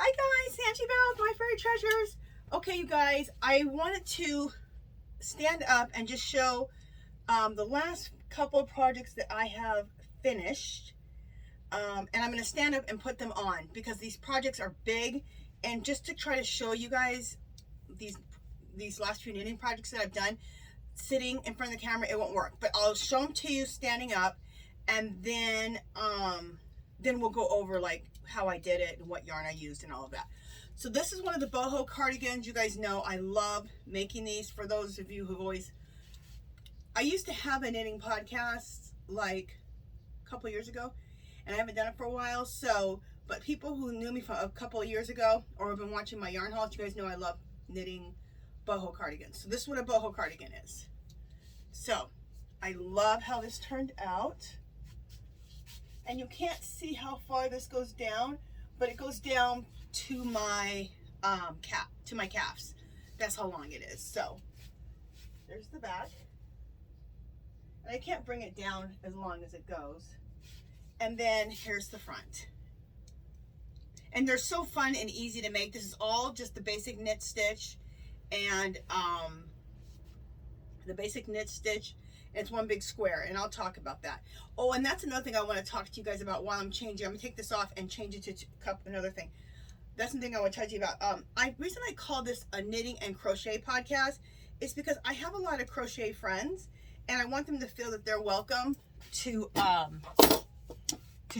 Hi guys, Angie'S, my fairy treasures. Okay, you guys, I wanted to stand up and just show the last couple of projects that I have finished. And I'm going to stand up and put them on because these projects are big. And just to try to show you guys these last few knitting projects that I've done, sitting in front of the camera, it won't work. But I'll show them to you standing up, and then we'll go over like how I did it and what yarn I used and all of that. So this is one of the Boho Cardigans. You guys know I love making these. For those of you who've always, I used to have a knitting podcast like a couple years ago, and I haven't done it for a while. So, but people who knew me from a couple of years ago or have been watching my yarn hauls, you guys know I love knitting Boho Cardigans. So this is what a Boho Cardigan is. So I love how this turned out. And you can't see how far this goes down, but it goes down to my calves. That's how long it is. So there's the back. And I can't bring it down as long as it goes. And then here's the front. And they're so fun and easy to make. This is all just the basic knit stitch and it's one big square, and I'll talk about that. Oh, and that's another thing I want to talk to you guys about while I'm changing. I'm gonna take this off and change it to another thing. That's the thing I want to talk to you about. I recently called this a knitting and crochet podcast. It's because I have a lot of crochet friends, and I want them to feel that they're welcome to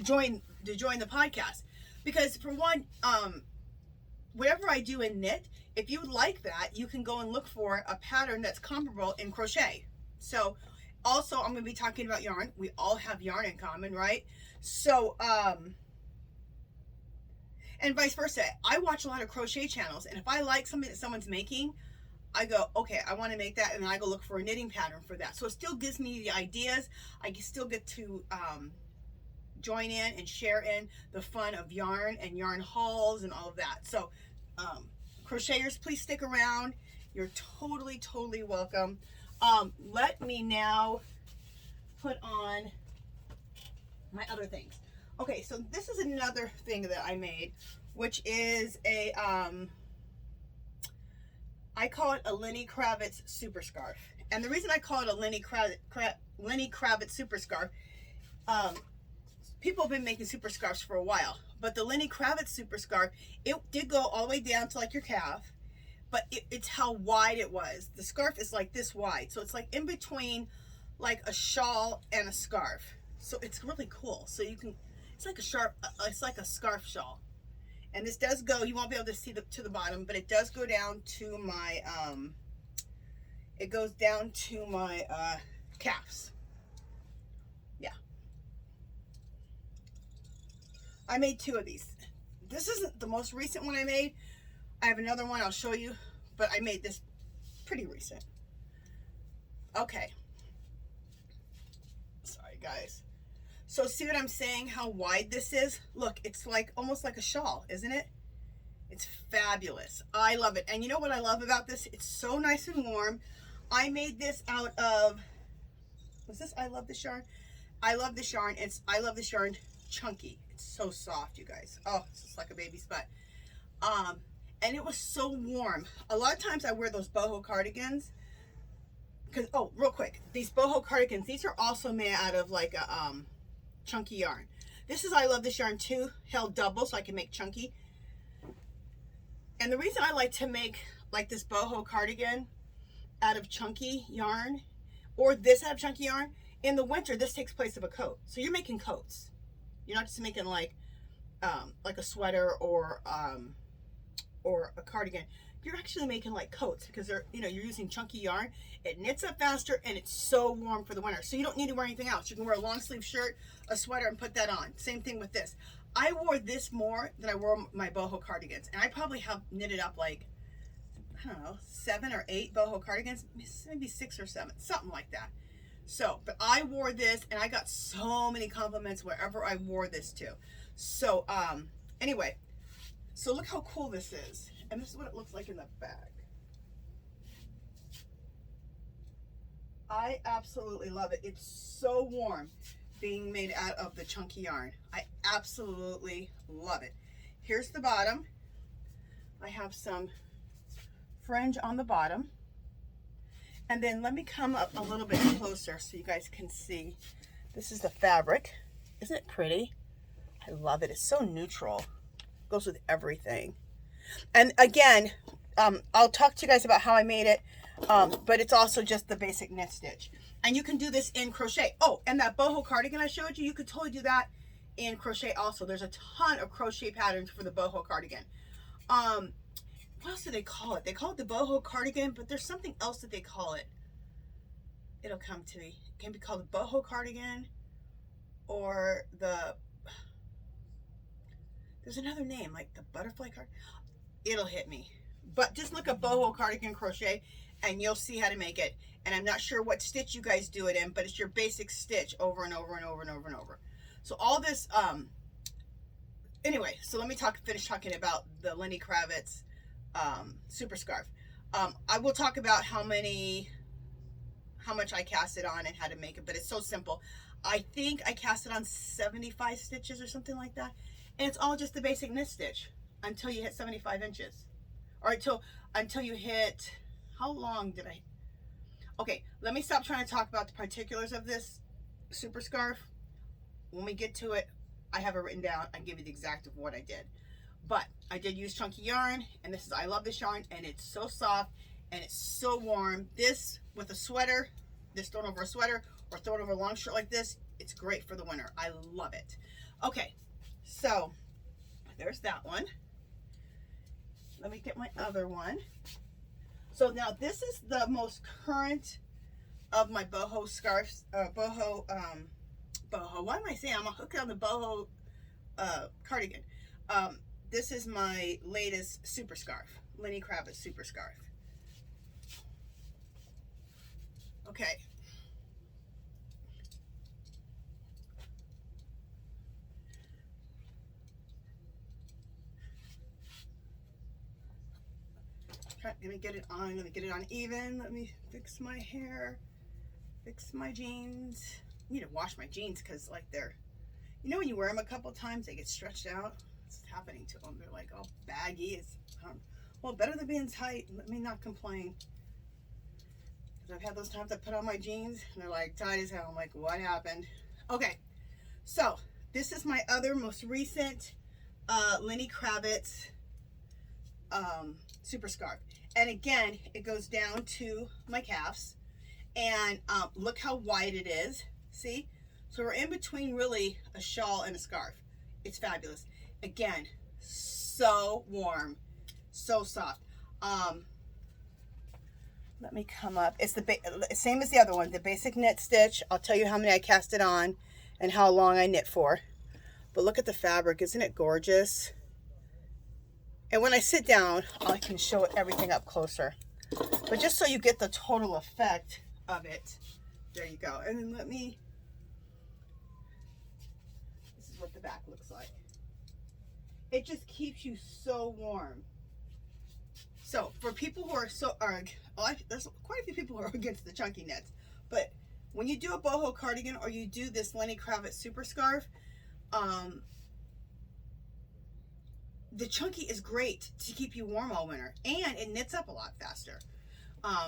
join the podcast. Because for one, whatever I do in knit, if you would like that, you can go and look for a pattern that's comparable in crochet. So also I'm going to be talking about yarn. We all have yarn in common, right? So and vice versa. I watch a lot of crochet channels, and if I like something that someone's making, I go, okay, I want to make that, and then I go look for a knitting pattern for that. So it still gives me the ideas. I still get to join in and share in the fun of yarn and yarn hauls and all of that. So crocheters, please stick around. You're totally welcome. Let me now put on my other things. Okay, so this is another thing that I made, which is a I call it a Lenny Kravitz super scarf. And the reason I call it a Lenny Kravitz super scarf, people have been making super scarves for a while, but the Lenny Kravitz super scarf, it did go all the way down to like your calf, but it's how wide it was. The scarf is like this wide, so it's like in between like a shawl and a scarf. So it's really cool. So you can, it's like a scarf shawl. And this does go, you won't be able to see to the bottom, but it does go down to my it goes down to my calves. Yeah. I made two of these. This isn't the most recent one I made. I have another one I'll show you, but I made this pretty recent. Okay. Sorry guys. So see what I'm saying, how wide this is? Look, it's like almost like a shawl, isn't it? It's fabulous. I love it. And you know what I love about this? It's so nice and warm. I made this out of, was this I Love This Yarn? I Love This Yarn. It's I Love This Yarn Chunky. It's so soft, you guys. Oh, it's just like a baby's butt. And it was so warm. A lot of times I wear those Boho Cardigans. Because, oh, real quick. These Boho Cardigans, these are also made out of like a chunky yarn. This is I Love This Yarn too, held double so I can make chunky. And the reason I like to make like this Boho Cardigan out of chunky yarn, or this out of chunky yarn, in the winter this takes place of a coat. So you're making coats. You're not just making like a sweater or a cardigan. You're actually making like coats because they're, you know, you're using chunky yarn. It knits up faster and it's so warm for the winter. So you don't need to wear anything else. You can wear a long sleeve shirt, a sweater, and put that on. Same thing with this. I wore this more than I wore my Boho Cardigans. And I probably have knitted up like, I don't know, 7 or 8 Boho Cardigans, maybe 6 or 7, something like that. So, but I wore this and I got so many compliments wherever I wore this to. So, anyway, so look how cool this is. And this is what it looks like in the back. I absolutely love it. It's so warm being made out of the chunky yarn. I absolutely love it. Here's the bottom. I have some fringe on the bottom. And then let me come up a little bit closer so you guys can see. This is the fabric. Isn't it pretty? I love it. It's so neutral. Goes with everything. And again, I'll talk to you guys about how I made it, but it's also just the basic knit stitch. And you can do this in crochet. Oh, and that boho cardigan I showed you, you could totally do that in crochet also. There's a ton of crochet patterns for the boho cardigan. What else do they call it? They call it the boho cardigan, but there's something else that they call it. It'll come to me. It can be called the boho cardigan, or there's another name, like the butterfly card. It'll hit me. But just look up boho cardigan crochet and you'll see how to make it. And I'm not sure what stitch you guys do it in, but it's your basic stitch over and over and over and over and over. So all this, anyway, so let me finish talking about the Lenny Kravitz super scarf. I will talk about how much I cast it on and how to make it, but it's so simple. I think I cast it on 75 stitches or something like that. And it's all just the basic knit stitch until you hit 75 inches. Or until you hit, how long did I? Okay, let me stop trying to talk about the particulars of this super scarf. When we get to it, I have it written down. I give you the exact of what I did. But I did use chunky yarn, and I love this yarn, and it's so soft, and it's so warm. This with a sweater, this thrown over a sweater, or thrown over a long shirt like this, it's great for the winter. I love it. Okay, so there's that one. Let me get my other one. So now this is the most current of my boho scarves. Boho, what am I saying? I'm hooked on the boho cardigan. This is my latest super scarf, Lenny Kravitz super scarf. Okay. Let me get it on. Let me get it on even. Let me fix my hair. Fix my jeans. I need to wash my jeans because, like, they're, you know, when you wear them a couple times, they get stretched out. It's happening to them. They're like all baggy. It's well, better than being tight. Let me not complain. Because I've had those times I put on my jeans and they're like tight as hell. I'm like, what happened? Okay, so this is my other most recent Lenny Kravitz super scarf. And again, it goes down to my calves. And look how wide it is. See? So we're in between really a shawl and a scarf. It's fabulous. Again, so warm, so soft. Let me come up. It's the same as the other one, the basic knit stitch. I'll tell you how many I cast it on and how long I knit for. But look at the fabric. Isn't it gorgeous? And when I sit down, I can show everything up closer. But just so you get the total effect of it, there you go. And then this is what the back looks like. It just keeps you so warm. So for people who are there's quite a few people who are against the chunky knits, but when you do a boho cardigan or you do this Lenny Kravitz super scarf, the chunky is great to keep you warm all winter, and it knits up a lot faster.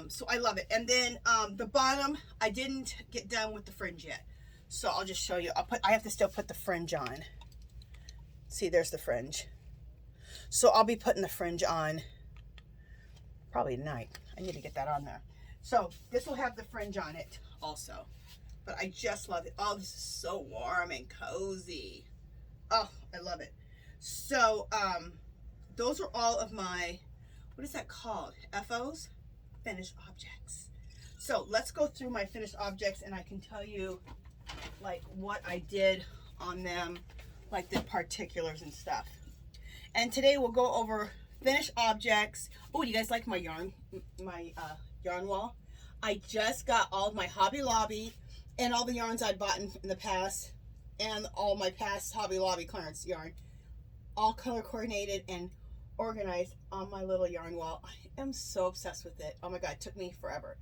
So I love it. And then the bottom, I didn't get done with the fringe yet, so I'll just show you. I have to still put the fringe on. See, there's the fringe. So I'll be putting the fringe on probably tonight. I need to get that on there. So this will have the fringe on it also. But I just love it. Oh, this is so warm and cozy. Oh, I love it. So those are all of my, what is that called? FOs? Finished objects. So let's go through my finished objects and I can tell you like what I did on them, like the particulars and stuff. And today we'll go over finished objects. Oh, do you guys like my yarn wall? I just got all of my Hobby Lobby and all the yarns I'd bought in the past and all my past Hobby Lobby clearance yarn, all color coordinated and organized on my little yarn wall. I am so obsessed with it. Oh my god, it took me forever.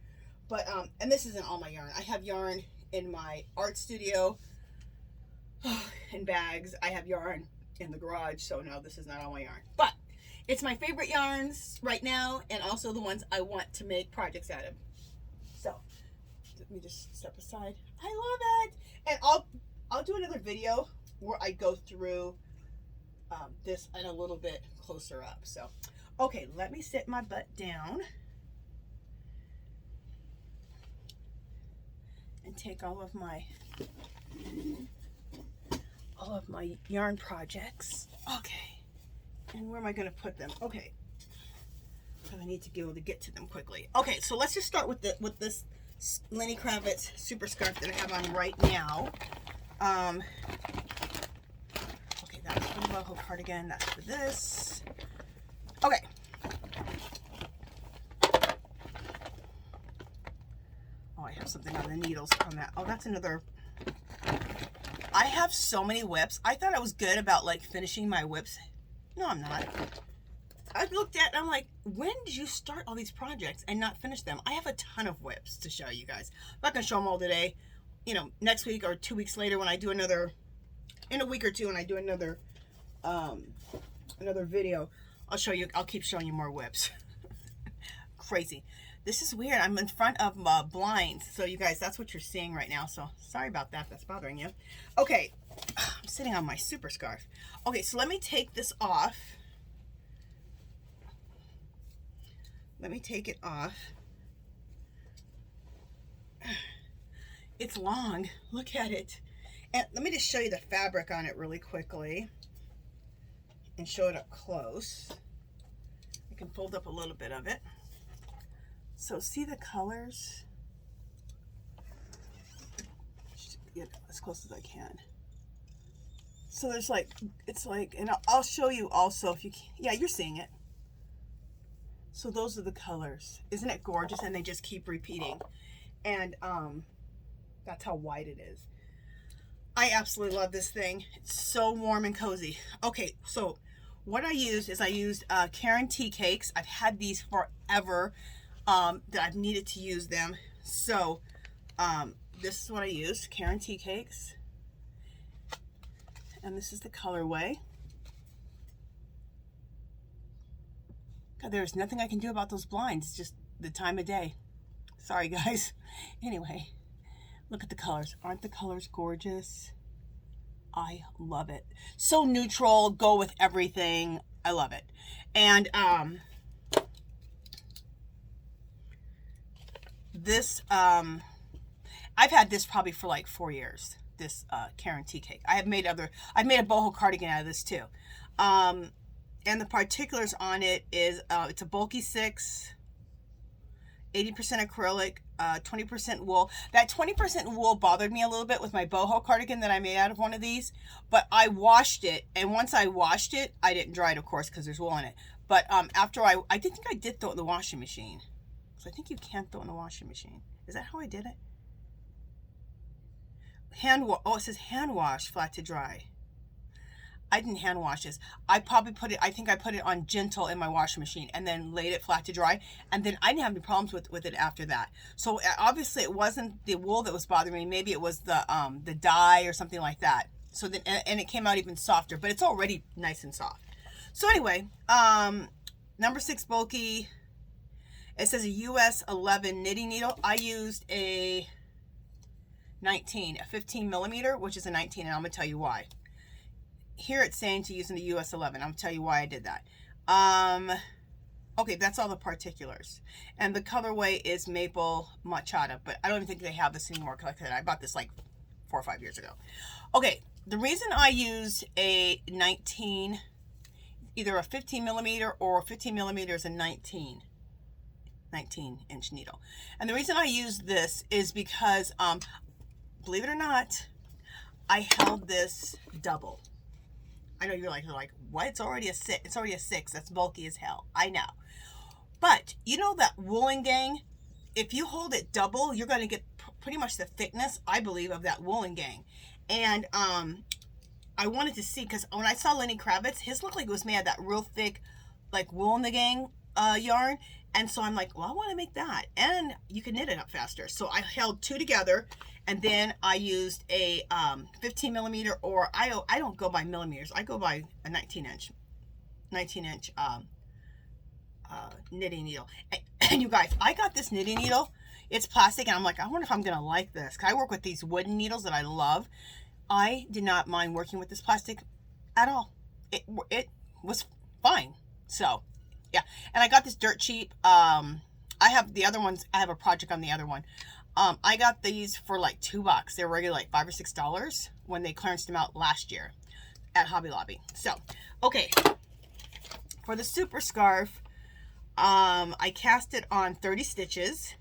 But and this isn't all my yarn. I have yarn in my art studio in bags. I have yarn in the garage, so no, this is not all my yarn. But It's my favorite yarns right now, and also the ones I want to make projects out of. So let me just step aside. I love it. And I'll do another video where I go through this and a little bit closer up. So okay, let me sit my butt down and take all of my yarn projects. Okay, and where am I going to put them? Okay, because I need to be able to get to them quickly. Okay, so let's just start with this Lenny Kravitz super scarf that I have on right now. Okay, that's for the Boho Cardigan. That's for this. Okay. Oh, I have something on the needles on that. Oh, that's another. I have so many whips. I thought I was good about like finishing my whips. No, I'm not. I looked at it and I'm like, when did you start all these projects and not finish them? I have a ton of whips to show you guys. I'm not going to show them all today. You know, next week or 2 weeks later when I do another, in a week or two when I do another video, I'll keep showing you more whips. Crazy. This is weird. I'm in front of blinds. So you guys, that's what you're seeing right now. So sorry about that. That's bothering you. Okay. I'm sitting on my super scarf. Okay, so let me take this off. Let me take it off. It's long. Look at it. And let me just show you the fabric on it really quickly and show it up close. I can fold up a little bit of it. So see the colors? Just get as close as I can. So there's like, it's like, and I'll show you also if you can. Yeah, you're seeing it. So those are the colors. Isn't it gorgeous? And they just keep repeating. And that's how wide it is. I absolutely love this thing. It's so warm and cozy. Okay, so what I used is I used Karen tea cakes. I've had these forever that I've needed to use them. So this is what I used, Karen tea cakes. And this is the colorway. God, there's nothing I can do about those blinds. It's just the time of day. Sorry, guys. Anyway, look at the colors. Aren't the colors gorgeous? I love it. So neutral, go with everything. I love it. And this, I've had this probably for like 4 years. This Karen tea cake. I've made a Boho Cardigan out of this too. And the particulars on it is it's a bulky 6, 80% acrylic, 20% wool. That 20% wool bothered me a little bit with my Boho Cardigan that I made out of one of these, but I washed it, and once I washed it, I didn't dry it, of course, because there's wool in it. But after I think I did throw it in the washing machine. So I think you can throw it in the washing machine. Is that how I did it? Oh, it says hand wash, flat to dry. I didn't hand wash this. I think I put it on gentle in my washing machine and then laid it flat to dry. And then I didn't have any problems with it after that. So obviously it wasn't the wool that was bothering me. Maybe it was the dye or something like that. So then, and it came out even softer, but it's already nice and soft. So anyway, number 6 bulky. It says a US 11 knitting needle. I used a 15 millimeter, which is a 19, and I'm gonna tell you why. Here it's saying to use in the US 11. I'm gonna tell you why I did that. Okay, that's all the particulars, and the colorway is maple matchada, but I don't even think they have this anymore. Like I said, I bought this like 4 or 5 years ago. Okay, the reason I used a 19, either a 15 millimeter or 15 millimeter is a 19 inch needle, and the reason I used this is because believe it or not, I held this double. I know you're like, what? It's already a 6. It's already a 6. That's bulky as hell. I know. But you know that woolen gang, if you hold it double, you're going to get pretty much the thickness, I believe, of that woolen gang. And I wanted to see, because when I saw Lenny Kravitz, his looked like it was made of that real thick, like wool in the gang yarn. And so I'm like, well, I want to make that. And you can knit it up faster. So I held 2 together, and then I used a 15 millimeter, or I don't go by millimeters. I go by a 19 inch knitting needle. And you guys, I got this knitting needle. It's plastic, and I'm like, I wonder if I'm gonna like this, because I work with these wooden needles that I love. I did not mind working with this plastic at all. It was fine. So yeah, and I got this dirt cheap. I have the other ones. I have a project on the other one. I got these for like $2. They were regular like $5 or $6 when they clearanced them out last year at Hobby Lobby. So, okay, for the super scarf, I cast it on 30 stitches.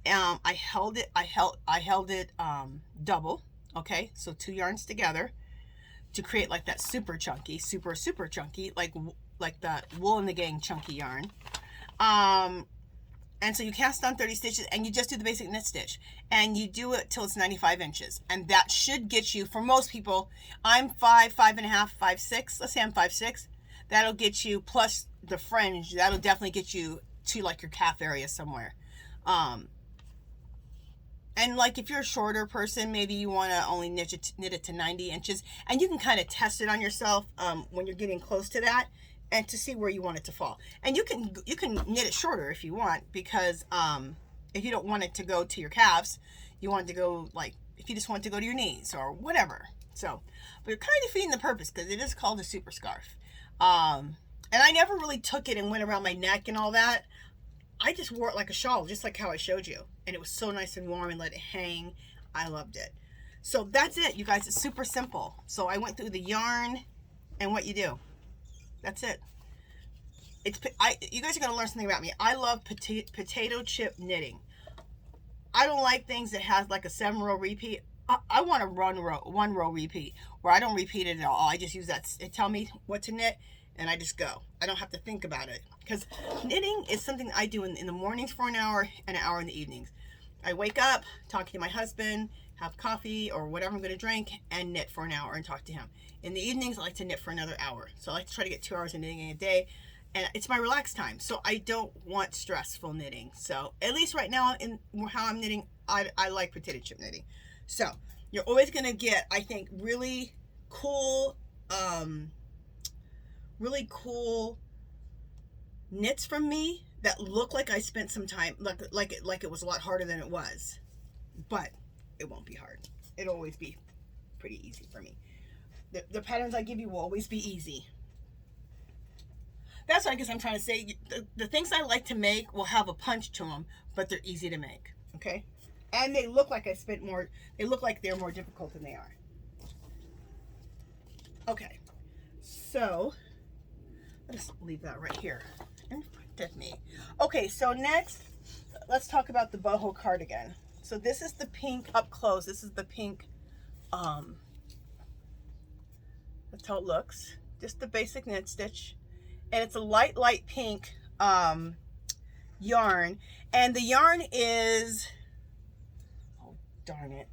I held it double. Okay, so 2 yarns together to create like that super chunky, super chunky, like the Wool and the Gang chunky yarn. And so you cast on 30 stitches, and you just do the basic knit stitch, and you do it till it's 95 inches, and that should get you, for most people, I'm 5'5.5", 5'6", let's say I'm 5'6", that'll get you, plus the fringe, that'll definitely get you to like your calf area somewhere. And like if you're a shorter person, maybe you want to only knit it to 90 inches, and you can kind of test it on yourself when you're getting close to that, and to see where you want it to fall. And you can knit it shorter if you want, because if you don't want it to go to your calves, you want it to go, like, if you just want it to go to your knees or whatever. So, but you're kind of defeating the purpose, because it is called a super scarf. And I never really took it and went around my neck and all that. I just wore it like a shawl, just like how I showed you. And it was so nice and warm, and let it hang. I loved it. So that's it, you guys. It's super simple. So I went through the yarn and what you do. That's it. You guys are going to learn something about me. I love potato chip knitting. I don't like things that has like a 7-row repeat. I want a 1-row repeat where I don't repeat it at all. I just use that. It tell me what to knit, and I just go. I don't have to think about it, because knitting is something I do in the mornings for an hour and an hour in the evenings. I wake up, talk to my husband, have coffee or whatever I'm going to drink, and knit for an hour and talk to him. In the evenings, I like to knit for another hour. So I like to try to get 2 hours of knitting a day, and it's my relaxed time. So I don't want stressful knitting. So at least right now, in how I'm knitting, I like potato chip knitting. So you're always going to get, I think, really cool knits from me that look like I spent some time, like it was a lot harder than it was. But it won't be hard. It'll always be pretty easy for me. The patterns I give you will always be easy. That's what I guess I'm trying to say. The things I like to make will have a punch to them, but they're easy to make. Okay? And they look like I spent more, they look like they're more difficult than they are. Okay. So, let's leave that right here in front of me. Okay, so next, let's talk about the Boho Cardigan. So this is the pink up close. This is the pink, that's how it looks. Just the basic knit stitch. And it's a light pink yarn. And the yarn is, oh darn it.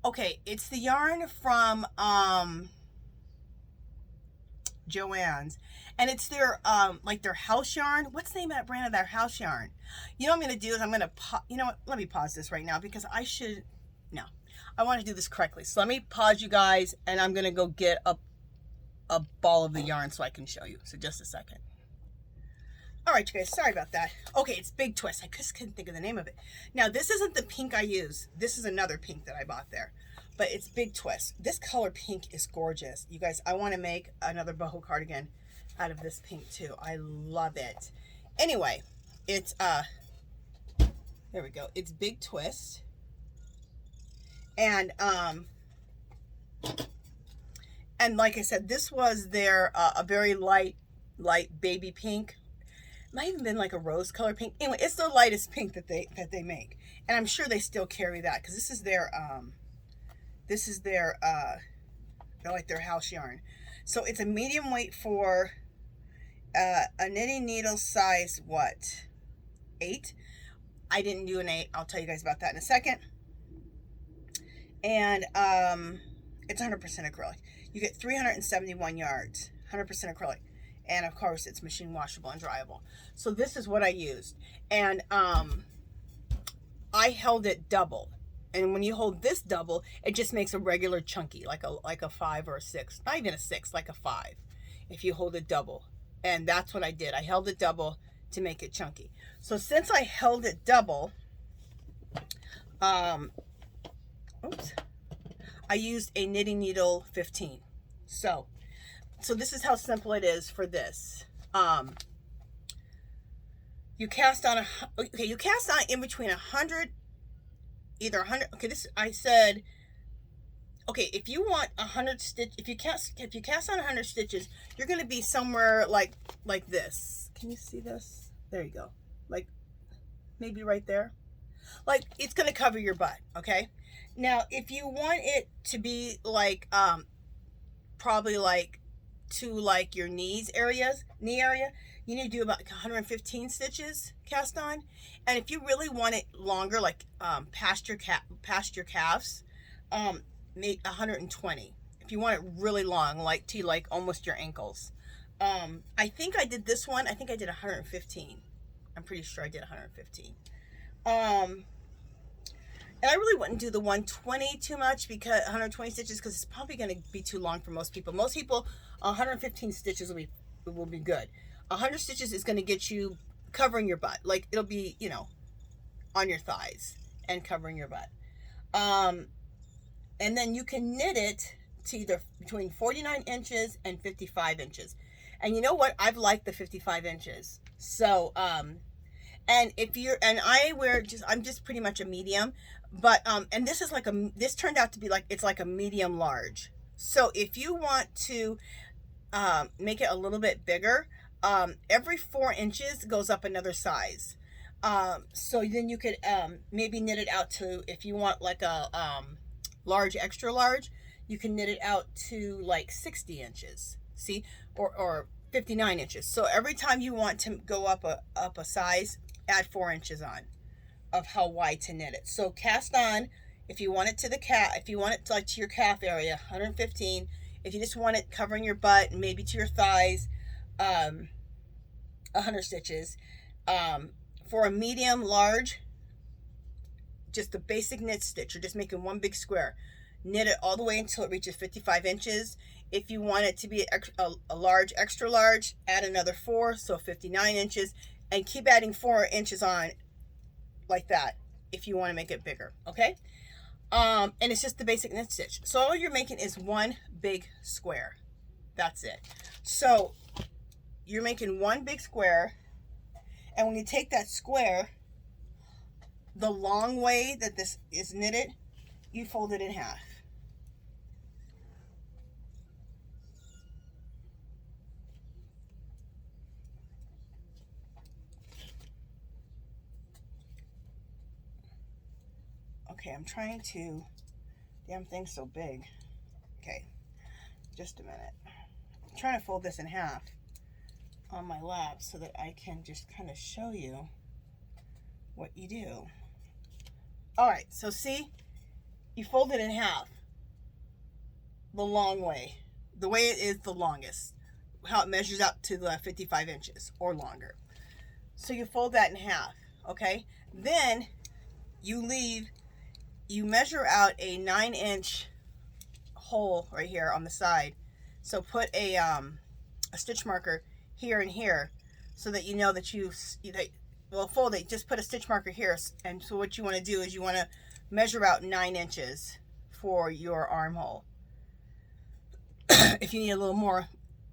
Okay, it's the yarn from Joann's, and it's their like their house yarn. What's the name of that brand of their house yarn? You know what I'm gonna do is I'm gonna you know what, let me pause this right now, because I want to do this correctly. So let me pause you guys, and I'm gonna go get a ball of the yarn so I can show you. So just a second. All right, you guys, sorry about that. Okay, it's Big Twist. I just couldn't think of the name of it. Now, this isn't the pink I use. This is another pink that I bought there, but it's Big Twist. This color pink is gorgeous. You guys, I want to make another boho cardigan out of this pink too. I love it. Anyway, it's, there we go. It's Big Twist. And like I said, this was their, a very light baby pink. Might even been like a rose color pink. Anyway, it's the lightest pink that they make, and I'm sure they still carry that, because this is their like their house yarn. So it's a medium weight for a knitting needle size, what, 8? I didn't do an 8. I'll tell you guys about that in a second. And it's 100% acrylic. You get 371 yards, 100% acrylic. And of course, it's machine washable and dryable. So this is what I used. And I held it double. and when you hold this double, it just makes a regular chunky, like a 5 or a 6, not even a 6, like a 5, if you hold it double. And that's what I did. I held it double to make it chunky. So since I held it double, oops, I used a knitting needle 15. So this is how simple it is for this. You cast on you cast on in between 100, either 100. Okay, this I said. Okay, if you want 100 stitch, if you cast on 100 stitches, you're going to be somewhere like this. Can you see this? There you go. Like maybe right there. Like it's going to cover your butt. Okay. Now, if you want it to be like probably like to like your knee area, you need to do about 115 stitches cast on. And if you really want it longer, like past your calves, make 120. If you want it really long, like to like almost your ankles. I think I did this one. I think I did 115. I'm pretty sure I did 115. And I really wouldn't do the 120 too much, because 120 stitches, because it's probably going to be too long for most people. Most people, 115 stitches will be good. 100 stitches is going to get you covering your butt. Like it'll be, you know, on your thighs and covering your butt. And then you can knit it to either between 49 inches and 55 inches. And you know what? I've liked the 55 inches. So, and if you're, and I'm just pretty much a medium, but, and this is like this turned out to be like, it's like a medium large. So if you want to, make it a little bit bigger, every 4 inches goes up another size. So then you could, maybe knit it out to, if you want like a, large, extra large, you can knit it out to like 60 inches, see, or 59 inches. So every time you want to go up a size, add 4 inches on of how wide to knit it. So cast on, if you want it to the calf, if you want it to like to your calf area, 115. If you just want it covering your butt and maybe to your thighs, 100 stitches. For a medium large, just a basic knit stitch. You're just making one big square. Knit it all the way until it reaches 55 inches. If you want it to be a large, extra large, add another 4, so 59 inches, and keep adding 4 inches on like that if you want to make it bigger, okay? And it's just the basic knit stitch. So all you're making is one big square. That's it. So you're making one big square, and when you take that square, the long way that this is knitted, you fold it in half. Okay, I'm trying to, damn thing's so big. Okay, just a minute. I'm trying to fold this in half on my lap so that I can just kind of show you what you do. All right, so see, you fold it in half the long way, the way it is the longest, how it measures out to the 55 inches or longer. So you fold that in half, okay? Then you measure out a 9-inch hole right here on the side. So put a stitch marker here and here so that you know that fold it, just put a stitch marker here. And so what you want to do is you want to measure out 9 inches for your armhole. If you need a little more,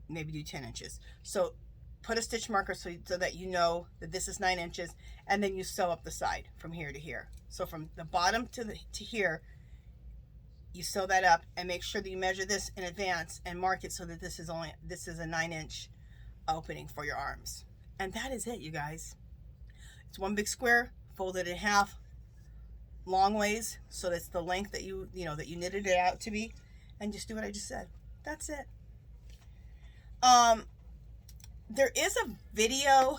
maybe do 10 inches. So put a stitch marker so that you know that this is 9 inches, and then you sew up the side from here to here. So from the bottom to here, you sew that up, and make sure that you measure this in advance and mark it so that this is a 9-inch opening for your arms. And that is it, you guys. It's one big square, fold it in half, long ways, so that's the length that you knitted it out to be, and just do what I just said. That's it. There is a video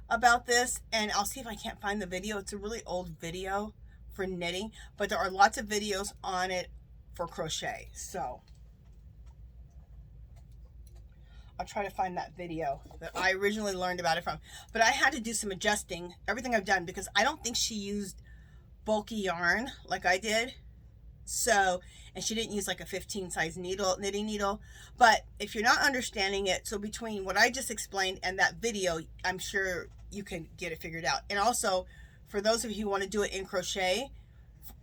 about this, and I'll see if I can't find the video. It's a really old video for knitting, but there are lots of videos on it for crochet. So I'll try to find that video that I originally learned about it from. But I had to do some adjusting, everything I've done, because I don't think she used bulky yarn like I did. So, and she didn't use like a 15 size needle, knitting needle. But if you're not understanding it, so between what I just explained and that video, I'm sure you can get it figured out. And also, for those of you who want to do it in crochet,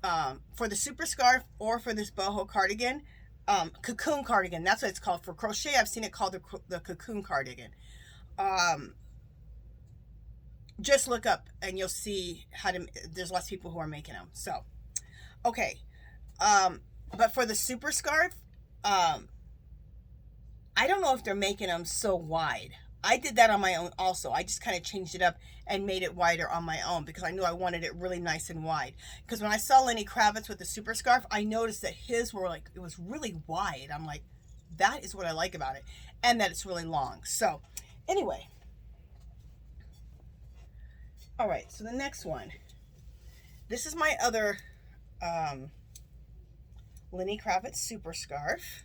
for the super scarf or for this boho cardigan, cocoon cardigan, that's what it's called. For crochet, I've seen it called the cocoon cardigan. Just look up and you'll see how to, there's lots of people who are making them. So, okay. But for the super scarf, I don't know if they're making them so wide. I did that on my own also. I just kind of changed it up and made it wider on my own because I knew I wanted it really nice and wide. Because when I saw Lenny Kravitz with the super scarf, I noticed that his were like, it was really wide. I'm like, that is what I like about it. And that it's really long. So anyway. All right, so the next one. This is my other Lenny Kravitz super scarf.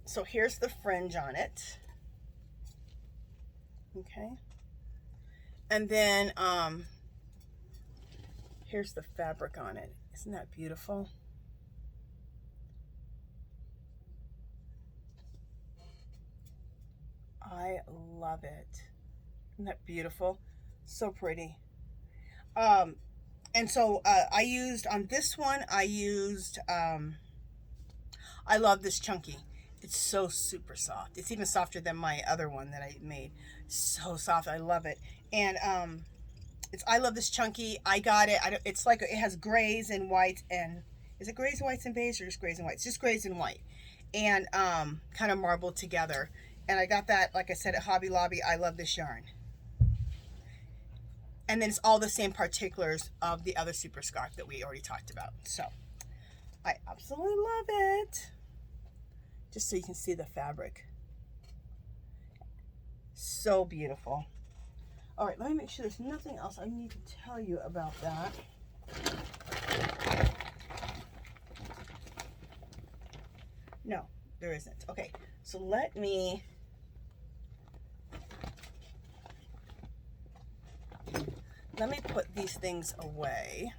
So here's the fringe on it. Okay. And then here's the fabric on it. Isn't that beautiful? I love it. Isn't that beautiful? So pretty. And so I used on this one, I love this chunky. It's so super soft. It's even softer than my other one that I made. So soft. I love it. And I love this chunky. I got it. It's like, it has grays and whites. And is it grays, whites, and beige or just grays and whites? Just grays and white. And kind of marbled together. And I got that, like I said, at Hobby Lobby. I love this yarn. And then it's all the same particulars of the other super scarf that we already talked about. So I absolutely love it. Just so you can see the fabric. So beautiful. All right, let me make sure there's nothing else I need to tell you about that. No, there isn't. Okay, so let me put these things away.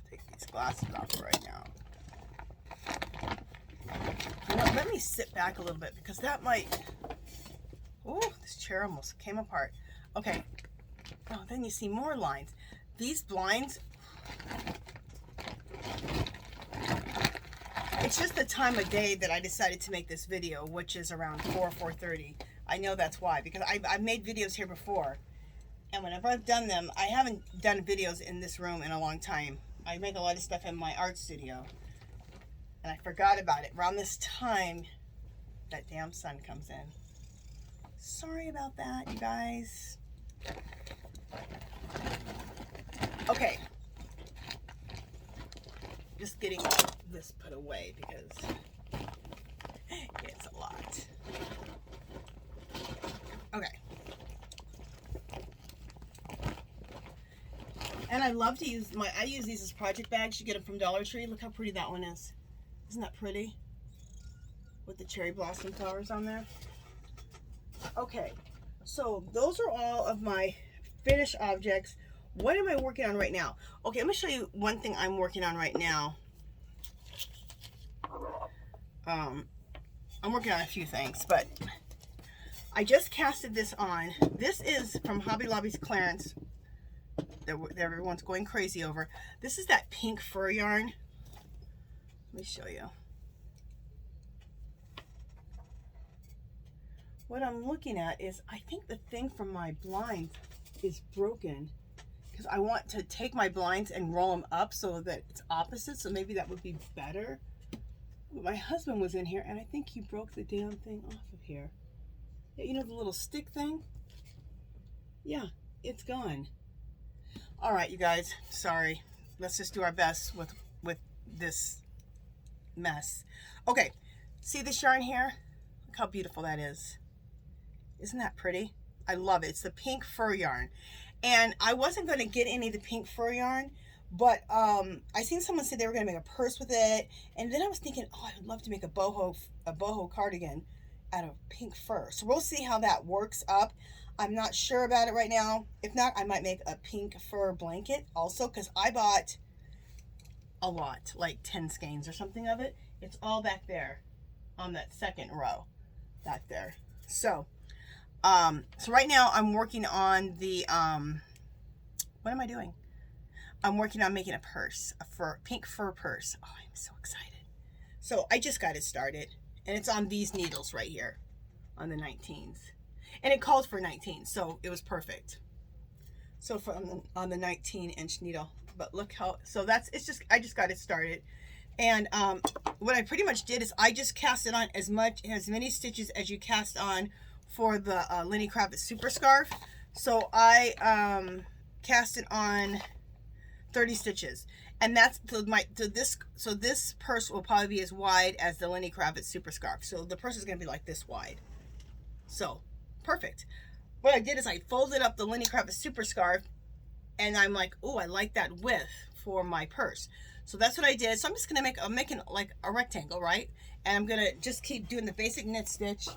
Take these glasses off right now. You know, let me sit back a little bit because that might... Oh, this chair almost came apart. Okay. Oh, then you see more lines. These blinds... It's just the time of day that I decided to make this video, which is around 4:30. I know that's why, because I've made videos here before. And whenever I've done them, I haven't done videos in this room in a long time. I make a lot of stuff in my art studio. And I forgot about it. Around this time, that damn sun comes in. Sorry about that, you guys. Okay. Just getting this put away because it's a lot. Okay. And I love to use I use these as project bags. You get them from Dollar Tree. Look how pretty that one is. Isn't that pretty? With the cherry blossom flowers on there. Okay, so those are all of my finished objects. What am I working on right now? Okay, I'm gonna show you one thing I'm working on right now. I'm working on a few things, but I just casted this on. This is from Hobby Lobby's clearance that everyone's going crazy over. This is that pink fur yarn. Let me show you. What I'm looking at is, I think the thing from my blinds is broken because I want to take my blinds and roll them up so that it's opposite, so maybe that would be better. But my husband was in here and I think he broke the damn thing off of here. Yeah, you know the little stick thing? Yeah, it's gone. All right, you guys, sorry. Let's just do our best with this mess. Okay, see this yarn here? Look how beautiful that is. Isn't that pretty? I love it. It's the pink fur yarn. And I wasn't going to get any of the pink fur yarn, but I seen someone say they were going to make a purse with it. And then I was thinking, oh, I would love to make a boho cardigan out of pink fur. So we'll see how that works up. I'm not sure about it right now. If not, I might make a pink fur blanket also, because I bought a lot, like 10 skeins or something of it. It's all back there on that second row back there. So so right now I'm working on the what am I doing? I'm working on making a purse, a pink fur purse. Oh, I'm so excited. So I just got it started, and it's on these needles right here on the 19s, and it called for 19, so it was perfect. So on the 19-inch needle, but look how, so that's, it's just, I just got it started. And what I pretty much did is I just cast it on as many stitches as you cast on for the Lenny Kravitz Super Scarf. So I cast it on 30 stitches, and that's so this purse will probably be as wide as the Lenny Kravitz Super Scarf. So the purse is going to be like this wide. So perfect. What I did is I folded up the Lenny Kravitz Super Scarf, and I'm like, oh, I like that width for my purse. So that's what I did. So I'm just gonna I'm making like a rectangle, right? And I'm gonna just keep doing the basic knit stitch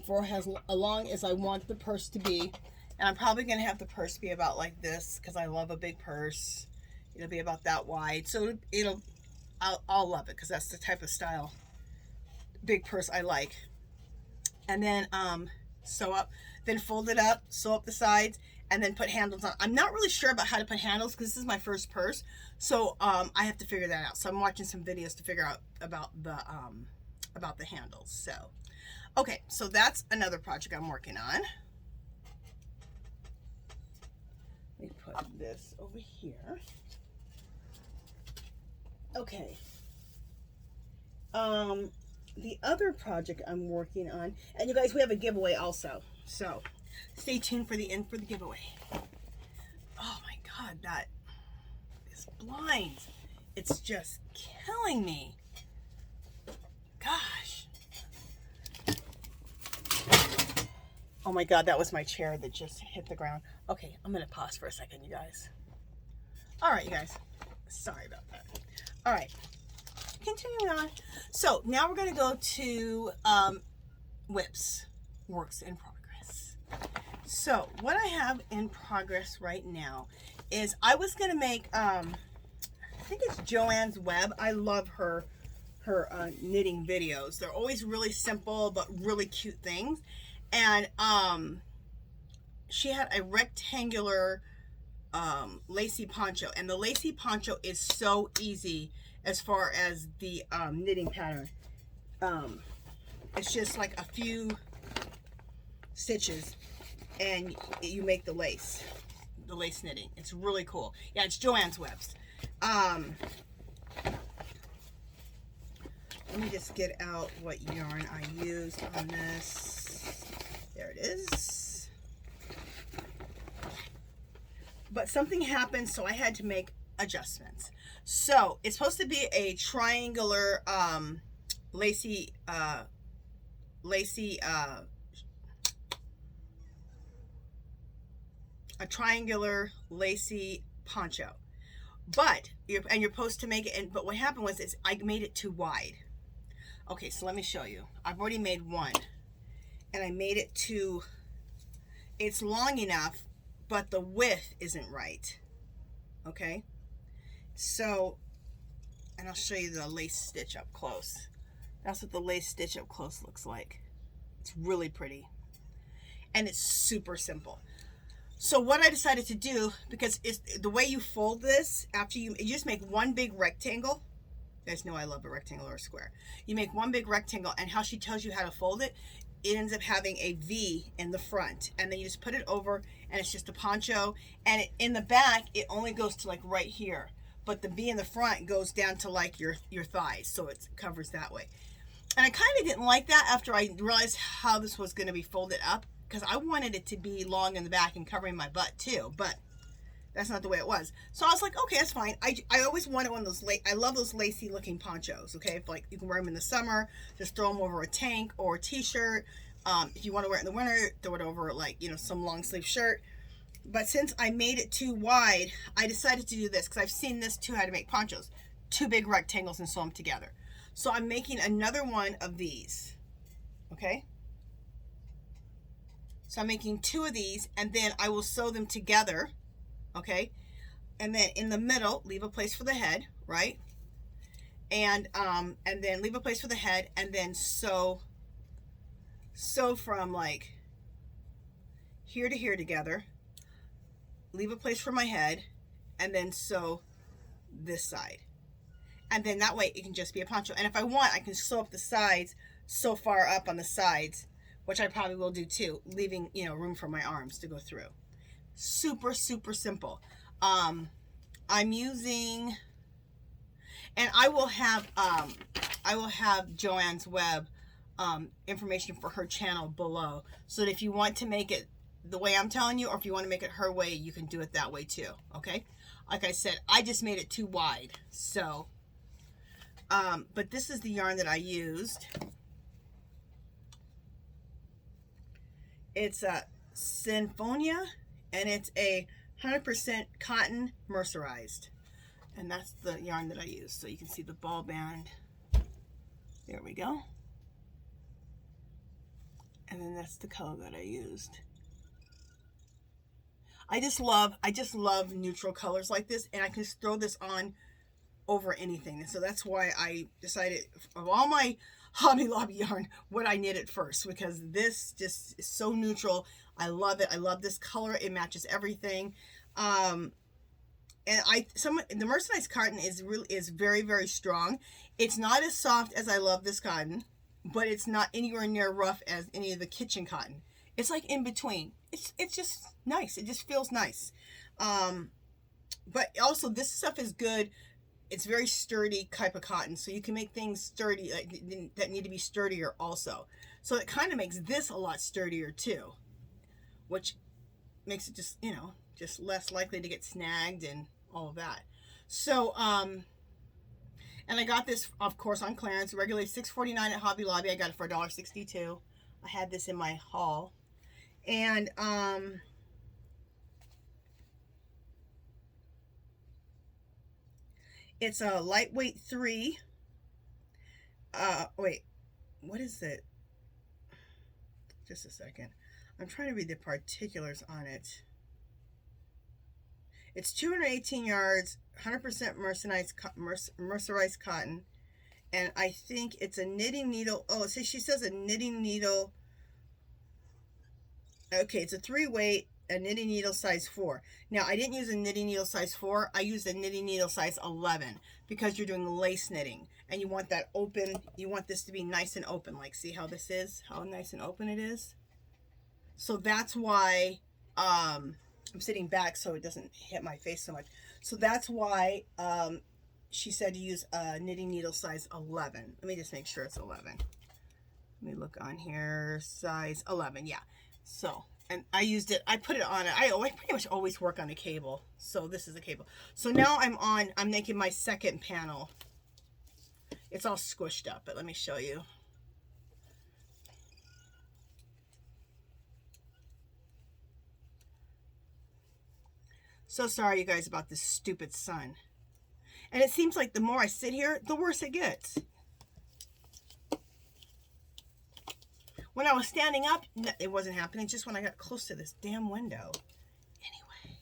for as long as I want the purse to be. And I'm probably gonna have the purse be about like this, because I love a big purse. It'll be about that wide. So I'll love it, because that's the type of style big purse I like. And then sew up, then fold it up, sew up the sides, and then put handles on. I'm not really sure about how to put handles, because this is my first purse, so I have to figure that out. So I'm watching some videos to figure out about the handles. So okay, so that's another project I'm working on. Let me put this over here. Okay. The other project I'm working on, and you guys, we have a giveaway also, so stay tuned for the end for the giveaway. Oh my God, that is blind. It's just killing me. Gosh. Oh my God, that was my chair that just hit the ground. Okay, I'm gonna pause for a second, you guys. All right, you guys. Sorry about that. All right. Continuing on. So now we're going to go to WIPs, works in progress. So what I have in progress right now is I was going to make, I think it's JoannesWeb. I love her knitting videos. They're always really simple but really cute things. And she had a rectangular Lacy poncho, and the Lacy poncho is so easy as far as the knitting pattern. It's just like a few stitches and you make the lace knitting. It's really cool. Yeah, it's JoannesWeb's. Let me just get out what yarn I used on this. There it is. But something happened, so I had to make adjustments. So it's supposed to be a triangular lacy a triangular lacy poncho, but you're supposed to make it. But what happened was I made it too wide. Okay, so let me show you. I've already made one, and I made it too. It's long enough, but the width isn't right. Okay. So, and I'll show you the lace stitch up close. That's what the lace stitch up close looks like. It's really pretty. And it's super simple. So what I decided to do, because it's the way you fold this, after you just make one big rectangle. You guys know I love a rectangle or a square. You make one big rectangle, and how she tells you how to fold it, it ends up having a V in the front, and then you just put it over, and it's just a poncho. And in the back, it only goes to like right here. But the V in the front goes down to like your thighs, so it covers that way. And I kind of didn't like that after I realized how this was going to be folded up, because I wanted it to be long in the back and covering my butt too, but that's not the way it was. So I was like, okay, that's fine. I always wanted one of those, I love those lacy looking ponchos, okay? If like you can wear them in the summer, just throw them over a tank or a t-shirt. If you want to wear it in the winter, throw it over like, you know, some long sleeve shirt. But since I made it too wide, I decided to do this, because I've seen this too, how to make ponchos. Two big rectangles and sew them together. So I'm making another one of these, okay? So I'm making 2 of these, and then I will sew them together, okay? And then in the middle, leave a place for the head, right? And then leave a place for the head, and then sew from like here to here together. Leave a place for my head, and then sew this side. And then that way it can just be a poncho. And if I want, I can sew up the sides so far up on the sides, which I probably will do too, leaving, you know, room for my arms to go through. Super, super simple. I'm using, and I will have JoannesWeb information for her channel below, so that if you want to make it the way I'm telling you, or if you want to make it her way, you can do it that way too, okay? Like I said, I just made it too wide, so, but this is the yarn that I used. It's a Sinfonia, and it's a 100% cotton mercerized, and that's the yarn that I use. So you can see the ball band. There we go. And then that's the color that I used. I just love neutral colors like this, and I can throw this on over anything. And so that's why I decided, of all my Hobby Lobby yarn, would I knit it first, because this just is so neutral. I love it. I love this color. It matches everything. And the mercerized cotton is very, very strong. It's not as soft as I love this cotton, but it's not anywhere near rough as any of the kitchen cotton. It's like in between. It's just nice. It just feels nice. But also this stuff is good. It's very sturdy type of cotton, so you can make things sturdy, like, that need to be sturdier also. So it kind of makes this a lot sturdier too, which makes it just, you know, just less likely to get snagged and all of that. So, and I got this, of course, on clearance, regularly $6.49 at Hobby Lobby. I got it for $1.62. I had this in my haul. And, it's a lightweight 3. Wait, what is it? Just a second. I'm trying to read the particulars on it. It's 218 yards, 100% mercerized cotton. And I think it's a knitting needle. Oh, see, she says a knitting needle. Okay, it's a 3-weight, a knitting needle size 4. Now, I didn't use a knitting needle size 4. I used a knitting needle size 11 because you're doing lace knitting and you want that open. You want this to be nice and open. Like, see how this is? How nice and open it is? So that's why I'm sitting back so it doesn't hit my face so much. So that's why she said to use a knitting needle size 11. Let me just make sure it's 11. Let me look on here. Size 11, yeah. So, and I used it, I put it on it. I pretty much always work on a cable. So this is a cable. So now I'm making my second panel. It's all squished up, but let me show you. So sorry, you guys, about this stupid sun. And it seems like the more I sit here, the worse it gets. When I was standing up, it wasn't happening. Just when I got close to this damn window. Anyway.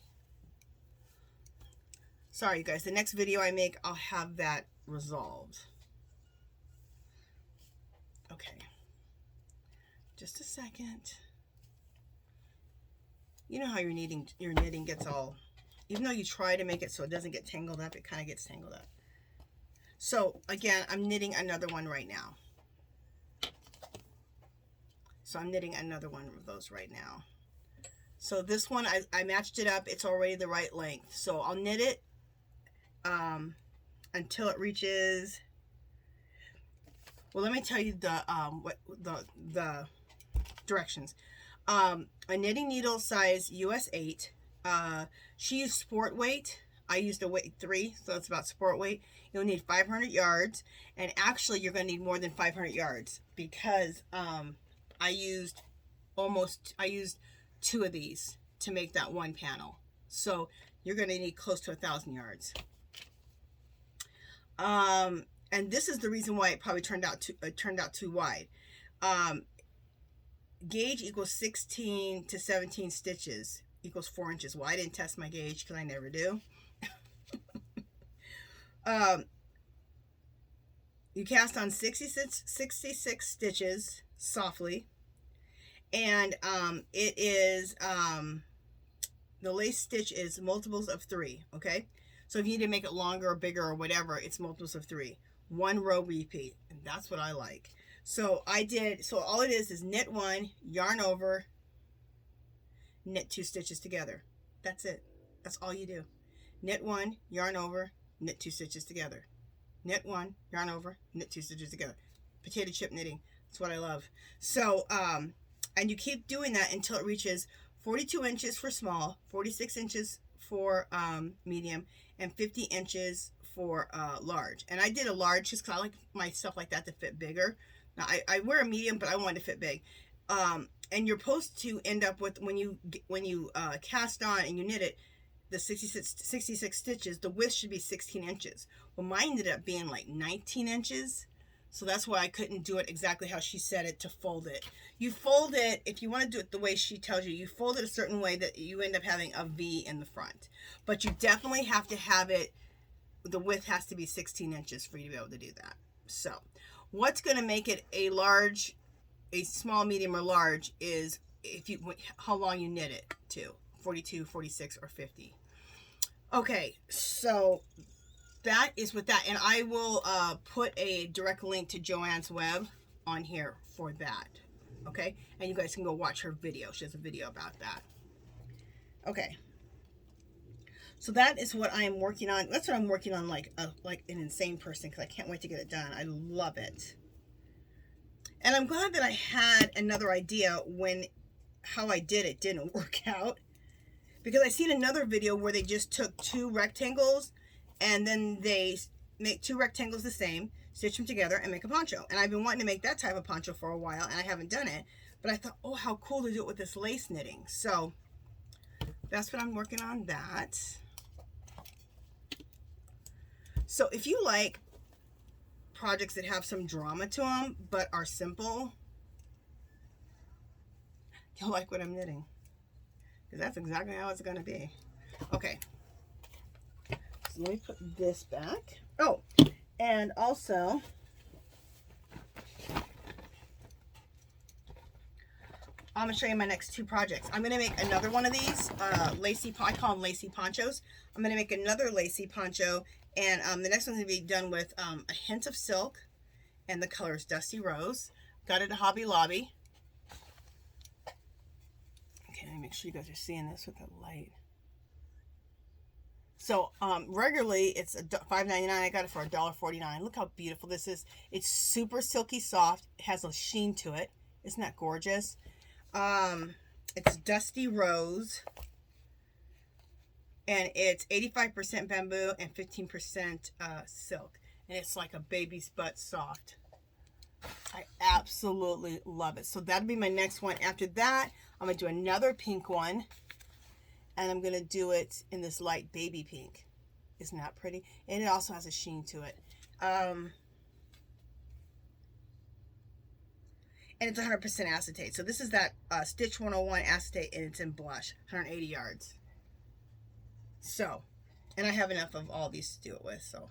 Sorry, you guys. The next video I make, I'll have that resolved. Okay. Just a second. You know how your knitting gets all... Even though you try to make it so it doesn't get tangled up, it kind of gets tangled up. So, again, I'm knitting another one right now. So I'm knitting another one of those right now. So this one, I matched it up. It's already the right length. So I'll knit it until it reaches... Well, let me tell you the directions. A knitting needle size US 8. She used sport weight. I used a weight 3, so it's about sport weight. You'll need 500 yards, and actually you're going to need more than 500 yards because I used 2 of these to make that one panel. So you're going to need close to 1,000 yards. And this is the reason why it probably turned out too wide. gauge equals 16 to 17 stitches equals 4 inches. Well, I didn't test my gauge because I never do. You cast on 66 stitches softly, and it is the lace stitch is multiples of 3. Okay, so if you need to make it longer or bigger or whatever, it's multiples of 3. 1 row repeat, and that's what I like. So so all it is knit 1, yarn over, knit 2 stitches together. That's it. That's all you do. Knit 1, yarn over, knit 2 stitches together. Knit 1, yarn over, knit 2 stitches together. Potato chip knitting. That's what I love. So, and you keep doing that until it reaches 42 inches for small, 46 inches for medium, and 50 inches for large. And I did a large just because I like my stuff like that to fit bigger. Now, I wear a medium, but I want it to fit big. And you're supposed to end up with, when you cast on and you knit it, the 66 stitches, the width should be 16 inches. Well, mine ended up being like 19 inches. So that's why I couldn't do it exactly how she said it to fold it. You fold it, if you want to do it the way she tells you, you fold it a certain way that you end up having a V in the front. But you definitely have to have it, the width has to be 16 inches for you to be able to do that. So what's going to make it a large, a small, medium, or large is how long you knit it to. 42, 46, or 50. Okay, so that is with that, and I will put a direct link to JoannesWeb on here for that. Okay, and you guys can go watch her video. She has a video about that. Okay, so that is what I am working on. That's what I'm working on, like an insane person, because I can't wait to get it done. I love it, and I'm glad that I had another idea when how I did it didn't work out. Because I seen another video where they just took 2 rectangles and then they make 2 rectangles the same, stitch them together, and make a poncho. And I've been wanting to make that type of poncho for a while, and I haven't done it. But I thought, oh, how cool to do it with this lace knitting. So that's what I'm working on, that. So if you like projects that have some drama to them but are simple, you'll like what I'm knitting. Because that's exactly how it's going to be. Okay. So let me put this back. Oh, and also, I'm going to show you my next 2 projects. I'm going to make another one of these, Lacy, I call them Lacy ponchos. I'm going to make another Lacy poncho, and the next one's going to be done with a hint of silk, and the color is Dusty Rose. Got it at Hobby Lobby. Let me make sure you guys are seeing this with the light. So regularly it's $5.99. I got it for $1.49. Look how beautiful this is. It's super silky soft. It has a sheen to it. Isn't that gorgeous? It's Dusty Rose, and it's 85% bamboo and 15% silk, and it's like a baby's butt soft. I absolutely love it. So that'll be my next one. After that, I'm going to do another pink one, and I'm going to do it in this light baby pink. Isn't that pretty? And it also has a sheen to it. And it's 100% acetate. So this is that Stitch 101 acetate, and it's in blush, 180 yards. So, and I have enough of all these to do it with, so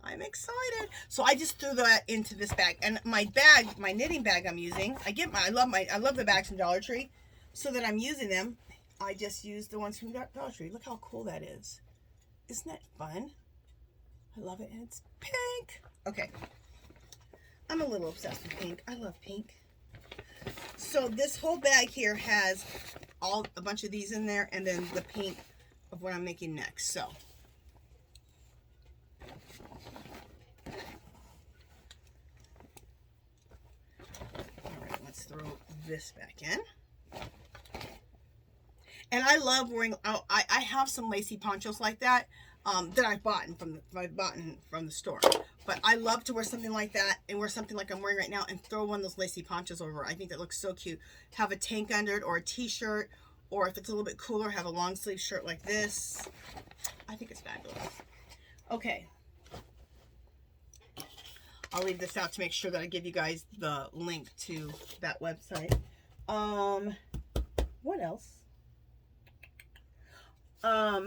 I'm excited. So I just threw that into this bag, and my bag, my knitting bag I'm using, I love the bags from Dollar Tree, so that I'm using them. I just used the ones from Dollar Tree. Look how cool that is. Isn't that fun? I love it, and it's pink. Okay, I'm a little obsessed with pink. I love pink. So this whole bag here has a bunch of these in there, and then the pink of what I'm making next. So let's throw this back in. And I love wearing, I have some lacy ponchos like that, that I've bought from the store. But I love to wear something like that, and wear something like I'm wearing right now, and throw one of those lacy ponchos over. I think that looks so cute. Have a tank under it, or a t-shirt, or if it's a little bit cooler, have a long sleeve shirt like this. I think it's fabulous. Okay. I'll leave this out to make sure that I give you guys the link to that website. What else? How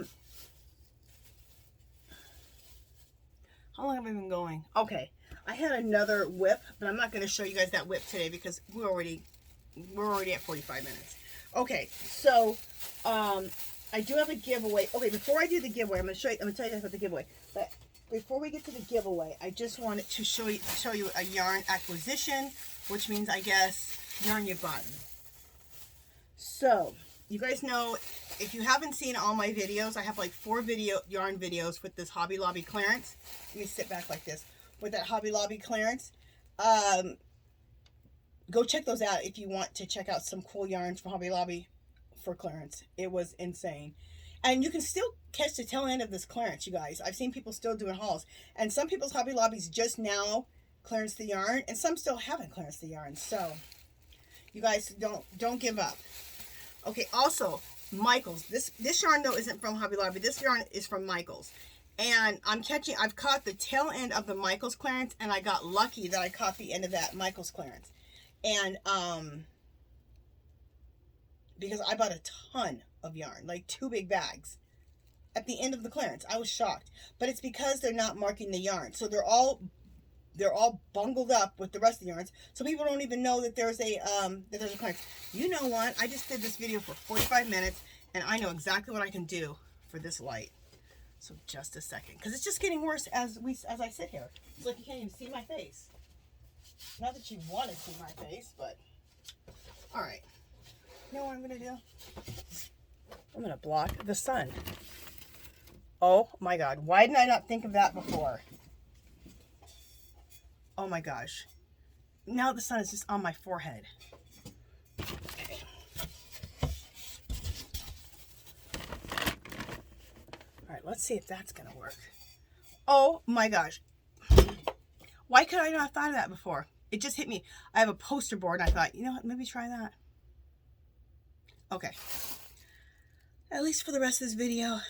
long have I been going? Okay, I had another whip, but I'm not going to show you guys that whip today because we're already at 45 minutes. Okay, so I do have a giveaway. Okay, before I do the giveaway, I'm going to tell you guys about the giveaway. But before we get to the giveaway, I just wanted to show you a yarn acquisition, which means, I guess, yarn you've gotten. So, you guys know, if you haven't seen all my videos, I have like 4 yarn videos with this Hobby Lobby clearance. Let me sit back like this. With that Hobby Lobby clearance. Go check those out if you want to check out some cool yarns from Hobby Lobby for clearance. It was insane. And you can still catch the tail end of this clearance, you guys. I've seen people still doing hauls. And some people's Hobby Lobbies just now clearance the yarn, and some still haven't clearance the yarn. So, you guys don't give up. Okay, also, Michaels. This yarn, though, isn't from Hobby Lobby. This yarn is from Michaels. And I've caught the tail end of the Michaels clearance, and I got lucky that I caught the end of that Michaels clearance. And, because I bought a ton of yarn, like 2 big bags at the end of the clearance. I was shocked. But it's because they're not marking the yarn. So they're all bungled up with the rest of the yarns. So people don't even know that there's a clearance. You know what? I just did this video for 45 minutes, and I know exactly what I can do for this light. So just a second, because it's just getting worse as I sit here. It's like you can't even see my face. Not that you want to see my face, but all right. You know what I'm gonna do? I'm gonna block the sun. Oh my God! Why didn't I not think of that before? Oh my gosh! Now the sun is just on my forehead. Okay. All right, let's see if that's gonna work. Oh my gosh! Why could I not have thought of that before? It just hit me. I have a poster board, and I thought, you know what? Maybe try that. Okay. At least for the rest of this video,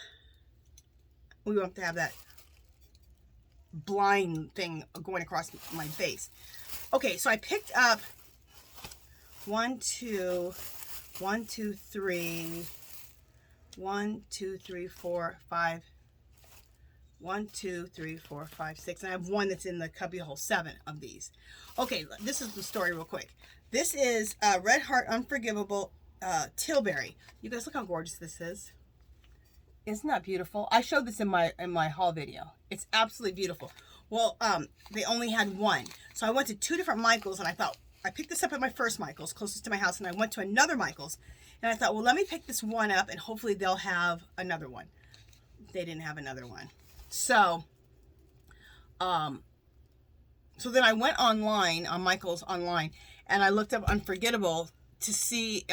we won't have to have that blind thing going across my face. Okay, so I picked up 1, 2, 3, 4, 5. 1, 2, 3, 4, 5, 6. And I have one that's in the cubbyhole, 7 of these. Okay, this is the story real quick. This is Red Heart Unforgivable Tilbury. You guys, look how gorgeous this is. Isn't that beautiful? I showed this in my haul video. It's absolutely beautiful. Well, they only had one. So I went to 2 different Michaels, and I thought, I picked this up at my first Michaels, closest to my house, and I went to another Michaels, and I thought, well, let me pick this one up, and hopefully they'll have another one. They didn't have another one. So, so then I went online, on Michaels online, and I looked up Unforgettable to see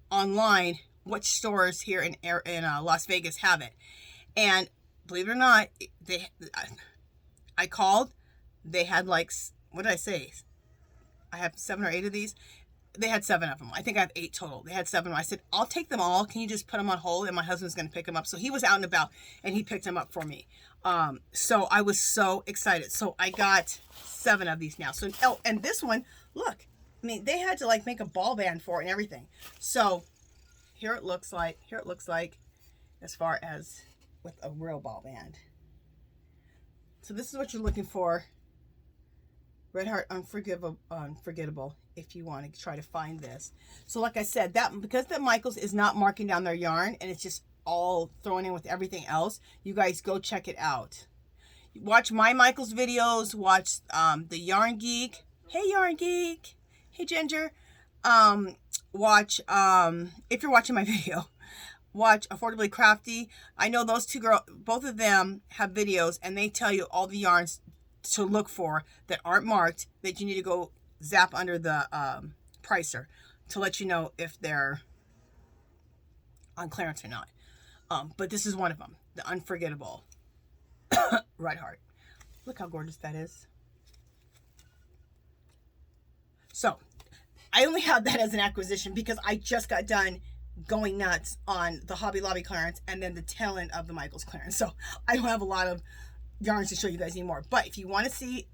online which stores here in Las Vegas have it. And believe it or not, I called. They had like, what did I say? I have 7 or 8 of these. They had 7 of them. I think I have 8 total. They had 7. I said, I'll take them all. Can you just put them on hold? And my husband's going to pick them up. So he was out and about, and he picked them up for me. So I was so excited. So I got 7 of these now. So, oh, and this one, look. I mean, they had to like make a ball band for it and everything. So here it looks like. As far as with a real ball band. So this is what you're looking for. Red Heart Unforgettable, if you want to try to find this. So like I said, that because the Michaels is not marking down their yarn, and it's just all thrown in with everything else, you guys go check it out. Watch my Michaels videos. Watch the Yarn Geek. Hey Yarn Geek. Hey Ginger. Watch if you're watching my video, watch Affordably Crafty. I know those 2 girls, both of them have videos, and they tell you all the yarns to look for that aren't marked, that you need to go zap under the pricer to let you know if they're on clearance or not. But this is one of them, the Unforgettable Red Heart. Look how gorgeous that is. So I only have that as an acquisition because I just got done going nuts on the Hobby Lobby clearance and then the tail end of the Michaels clearance. So I don't have a lot of yarns to show you guys anymore. But if you want to see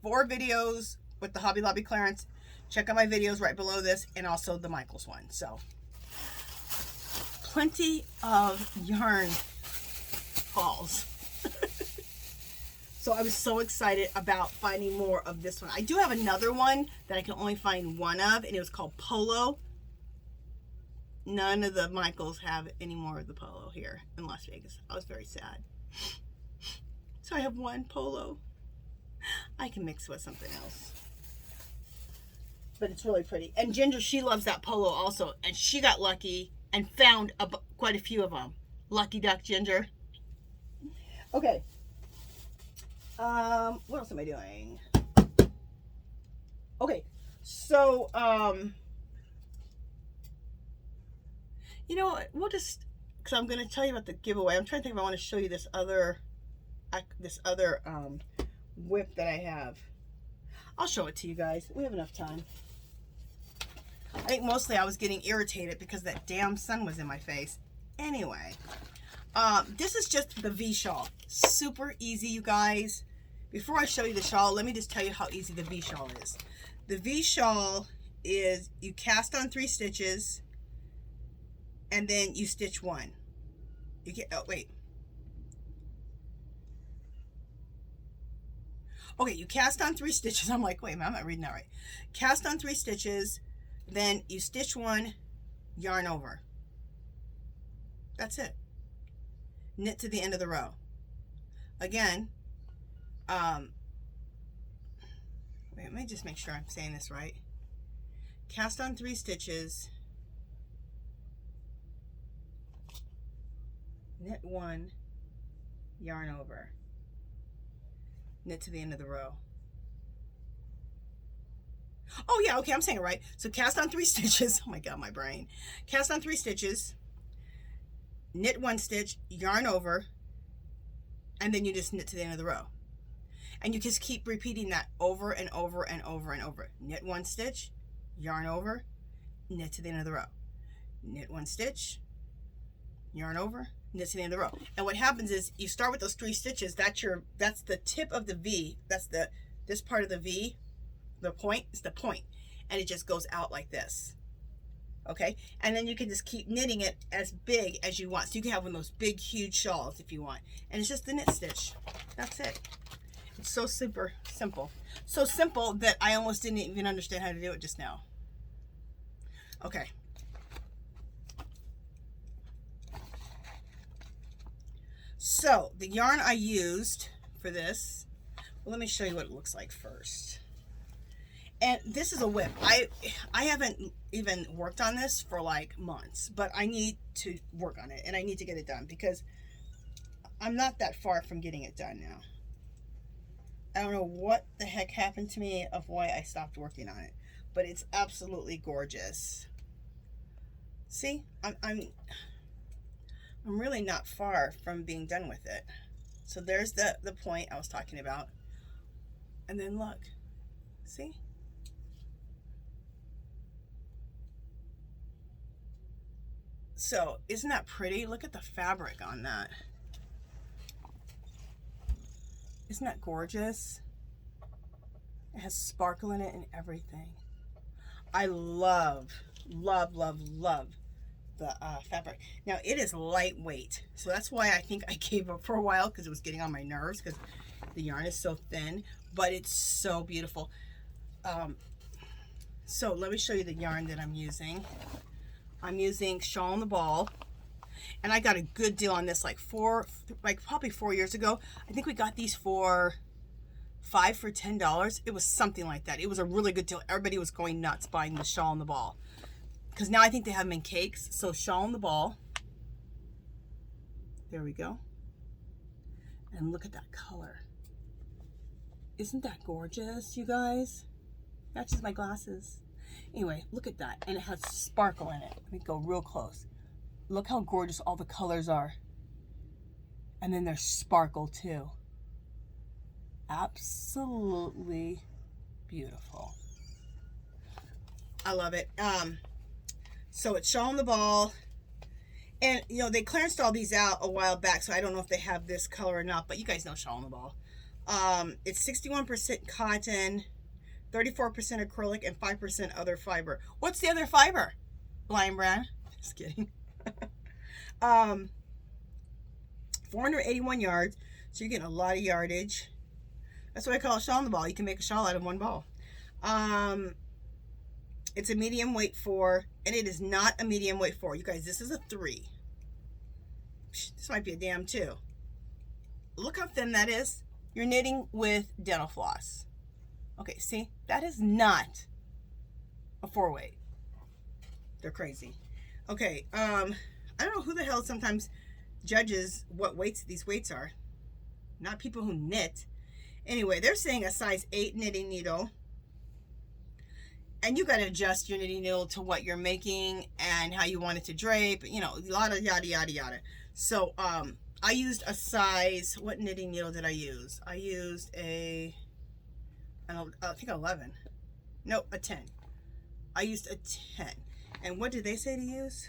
4 videos with the Hobby Lobby clearance, check out my videos right below this, and also the Michaels one. So plenty of yarn hauls. So I was so excited about finding more of this one. I do have another one that I can only find one of, and it was called Polo. None of the Michaels have any more of the Polo here in Las Vegas. I was very sad. So I have one Polo. I can mix with something else. But it's really pretty. And Ginger, she loves that Polo also. And she got lucky and found quite a few of them. Lucky duck, Ginger. Okay. What else am I doing? Okay. So, you know what? We'll just, because I'm going to tell you about the giveaway. I'm trying to think if I want to show you this other whip that I have. I'll show it to you guys. We have enough time. I think mostly I was getting irritated because that damn sun was in my face. Anyway, this is just the V-Shawl. Super easy, you guys. Before I show you the shawl, let me just tell you how easy the V-Shawl is. The V-Shawl is you cast on 3 stitches and then you stitch 1. You get, oh wait. Okay, you cast on 3 stitches. I'm like, wait a minute, I'm not reading that right. Cast on 3 stitches, then you stitch 1, yarn over. That's it. Knit to the end of the row. Again, wait, let me just make sure I'm saying this right. Cast on 3 stitches, knit 1, yarn over. Knit to the end of the row. Oh yeah, okay, I'm saying it right. So cast on 3 stitches. Oh my god, my brain. Cast on 3 stitches, knit 1 stitch, yarn over, and then you just knit to the end of the row. And you just keep repeating that over and over and over and over. Knit 1 stitch, yarn over, knit to the end of the row. Knit 1 stitch, yarn over, knit to the end of the row. And what happens is you start with those 3 stitches. That's the tip of the V. That's this part of the V. The point is the point, and it just goes out like this. Okay, and then you can just keep knitting it as big as you want. So you can have one of those big, huge shawls if you want. And it's just the knit stitch. That's it. It's so super simple. So simple that I almost didn't even understand how to do it just now. Okay. So the yarn I used for this, well, let me show you what it looks like first. And this is a whip. I haven't even worked on this for like months, but I need to work on it and I need to get it done because I'm not that far from getting it done now. I don't know what the heck happened to me of why I stopped working on it, but it's absolutely gorgeous. See, I'm really not far from being done with it. So there's the point I was talking about. And then look, see? So isn't that pretty? Look at the fabric on that. Isn't that gorgeous? It has sparkle in it and everything. I love, love, love, love the fabric. Now it is lightweight, so that's why I think I gave up for a while, because it was getting on my nerves because the yarn is so thin, but it's so beautiful. So let me show you the yarn that I'm using. I'm using Shawl on the Ball, and I got a good deal on this like probably 4 years ago. I think we got these for $5 for $10. It was something like that. It was a really good deal. Everybody was going nuts buying the Shawl on the Ball, because now I think they have them in cakes. So Shawl on the Ball, there we go. And look at that color. Isn't that gorgeous, you guys? Matches my glasses. Anyway, look at that. And it has sparkle in it. Let me go real close. Look how gorgeous all the colors are. And then there's sparkle too. Absolutely beautiful. I love it. So it's Shawl on the Ball. And, you know, they clearanced all these out a while back, so I don't know if they have this color or not, but you guys know Shawl on the Ball. It's 61% cotton, 34% acrylic, and 5% other fiber. What's the other fiber? Lion brand. Just kidding. 481 yards, so you're getting a lot of yardage. That's what I call a shawl in the ball. You can make a shawl out of one ball. It's a medium weight 4, and it is not a medium weight 4. You guys, this is a 3. This might be a damn 2. Look how thin that is. You're knitting with dental floss. Okay, see? That is not a 4 weight. They're crazy. Okay, I don't know who the hell sometimes judges what weights these weights are. Not people who knit. Anyway, they're saying a size 8 knitting needle. And you got to adjust your knitting needle to what you're making and how you want it to drape. You know, a lot of yada, yada, yada. So, I used a size, what knitting needle did I use? I used I think 11. Nope, a 10. I used a 10. And what did they say to use?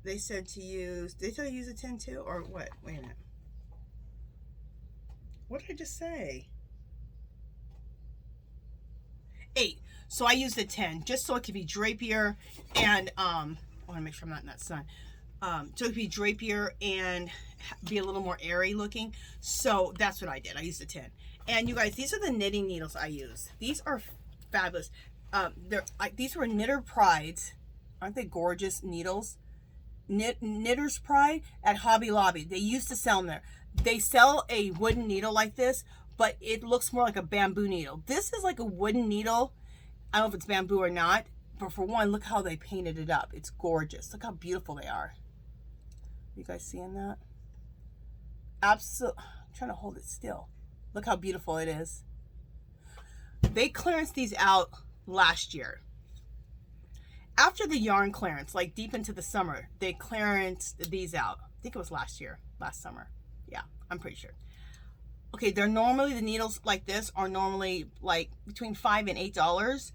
They said to use, did they tell you to use a 10 too? Or what? Wait a minute. What did I just say? 8. So I used a 10 just so it could be drapier and I want to make sure I'm not in that sun. So it could be drapier and be a little more airy looking. So that's what I did. I used a 10. And you guys, these are the knitting needles I use. These are fabulous. These were Knitter Pride's. Aren't they gorgeous needles? Knitter's Pride at Hobby Lobby. They used to sell them there. They sell a wooden needle like this, but it looks more like a bamboo needle. This is like a wooden needle. I don't know if it's bamboo or not, but for one, look how they painted it up. It's gorgeous. Look how beautiful they are. You guys seeing that? Absolutely. I'm trying to hold it still. Look how beautiful it is. They clearanced these out last year. After the yarn clearance, like deep into the summer, they clearanced these out. I think it was last summer. Yeah, I'm pretty sure. Okay, they're normally, the needles like this are normally like between $5 and $8.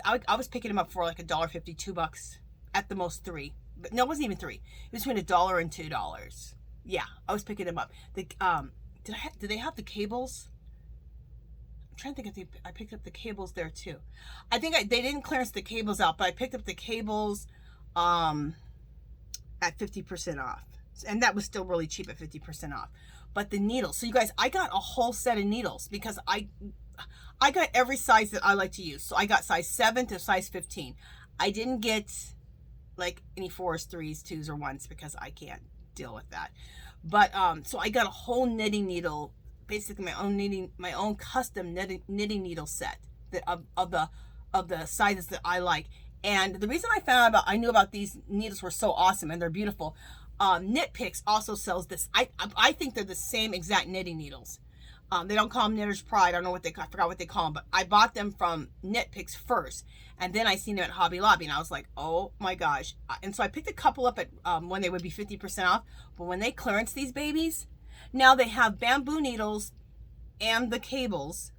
I was picking them up for like $1.50, $2, at the most $3. But no, it wasn't even $3. It was between $1 and $2. Yeah, I was picking them up. Did they have the cables? I'm trying to think if I picked up the cables there too. I think they didn't clearance the cables out, but I picked up the cables at 50% off. And that was still really cheap at 50% off. But the needles, so you guys, I got a whole set of needles because I got every size that I like to use. So I got size 7 to size 15. I didn't get like any 4s, 3s, 2s, or 1s because I can't deal with that. But so I got a whole knitting needle, basically my own custom knitting needle set that of the sizes that I like. And the reason I knew about these needles were so awesome and they're beautiful. Knit Picks also sells this. I think they're the same exact knitting needles. They don't call them Knitter's Pride. I don't know what I forgot what they call them, but I bought them from Knit Picks first, and then I seen them at Hobby Lobby, and I was like, oh my gosh! And so I picked a couple up at when they would be 50% off. But when they clearance these babies, now they have bamboo needles and the cables,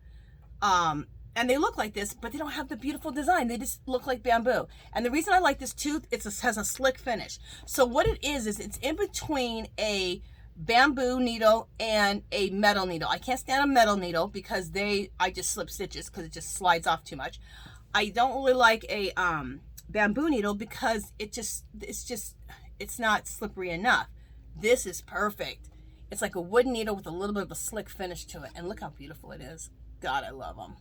and they look like this, but they don't have the beautiful design. They just look like bamboo. And the reason I like this too, it has a slick finish. So what it is it's in between a bamboo needle and a metal needle. I can't stand a metal needle because I just slip stitches because it just slides off too much. I don't really like a bamboo needle because it's not slippery enough. This is perfect. It's like a wooden needle with a little bit of a slick finish to it. And look how beautiful it is. God, I love them.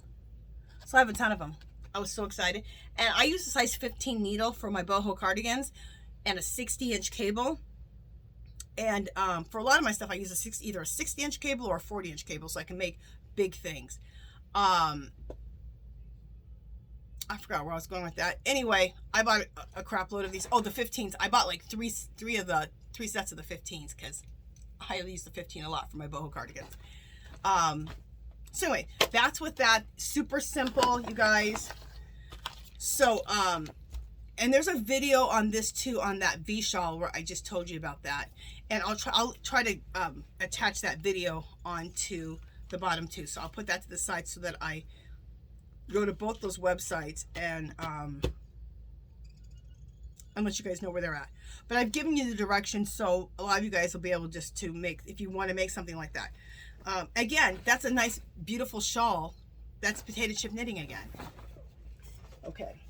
So I have a ton of them. I was so excited. And I use a size 15 needle for my Boho Cardigans and a 60-inch cable. And for a lot of my stuff, I use either a 60-inch cable or a 40-inch cable so I can make big things. I forgot where I was going with that. Anyway, I bought a crap load of these. Oh, the 15s. I bought like three sets of the 15s because I use the 15 a lot for my Boho Cardigans. So anyway, that's with that. Super simple, you guys. So, and there's a video on this too, on that V-Shawl where I just told you about that. And I'll try to attach that video onto the bottom too. So I'll put that to the side so that I go to both those websites and let you guys know where they're at. But I've given you the directions so a lot of you guys will be able just to make, if you want to make something like that. Again, that's a nice, beautiful shawl That's potato chip knitting again. Okay.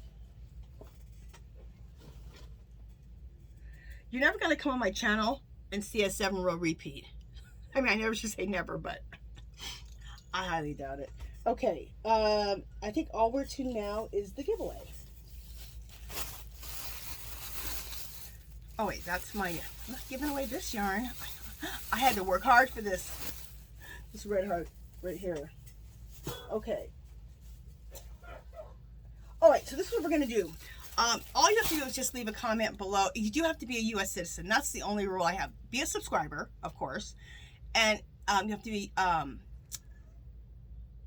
You're never going to come on my channel and see a 7-row repeat. I mean, I never should say never, but I highly doubt it. Okay, I think all we're to now is the giveaway. Oh wait, that's my, I'm not giving away this yarn. I had to work hard for this. This red heart right here. Okay. All right, so this is what we're gonna do. All you have to do is just leave a comment below. You do have to be a U.S. citizen. That's the only rule I have. Be a subscriber, of course, and you have to be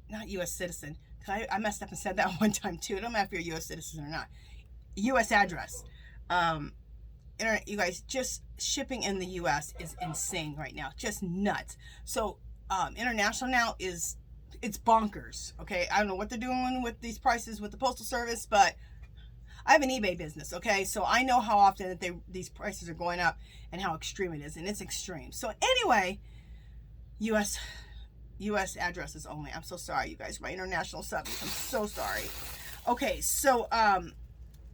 not U.S. citizen. I messed up and said that one time too. It don't matter if you're a U.S. citizen or not. U.S. address. You guys, just shipping in the U.S. is insane right now. Just nuts. So international now it's bonkers. Okay, I don't know what they're doing with these prices with the Postal Service, but I have an eBay business. Okay, so I know how often that these prices are going up and how extreme it is, and it's extreme. So anyway, U.S. addresses only. I'm so sorry, you guys. My international subs. I'm so sorry. Okay, so I'm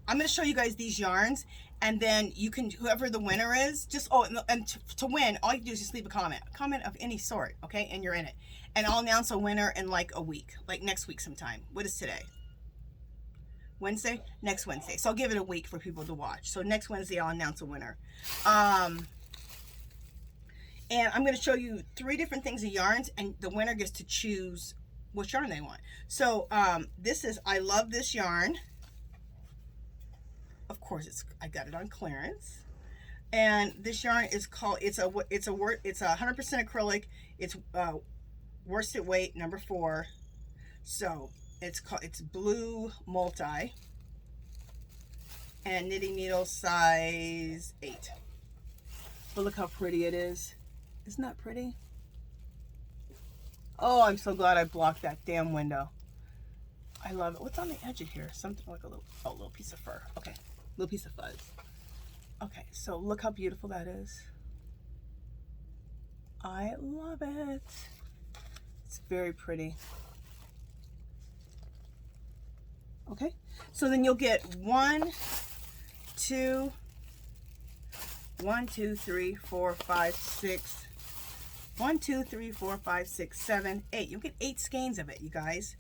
going to show you guys these yarns, and then you can, whoever the winner is, just, to win, all you do is just leave a comment of any sort, okay, and you're in it. And I'll announce a winner in like a week, like next week sometime. What is today? Wednesday? Next Wednesday. So I'll give it a week for people to watch. So next Wednesday, I'll announce a winner. And I'm going to show you 3 different things of yarns, and the winner gets to choose which yarn they want. So this is, I love this yarn. Of course, I got it on clearance. And this yarn is called, it's a 100% acrylic. It's worsted weight number 4. So it's blue multi and knitting needle size 8. But look how pretty it is. Isn't that pretty? Oh, I'm so glad I blocked that damn window. I love it. What's on the edge of here? Something like a little piece of fur. Okay, little piece of fuzz. Okay, so look how beautiful that is. I love it. It's very pretty. Okay, so then you'll get 1, 2, 3, 4, 5, 6. 1, 2, 3, 4, 5, 6, 7, 8. You'll get 8 skeins of it, you guys.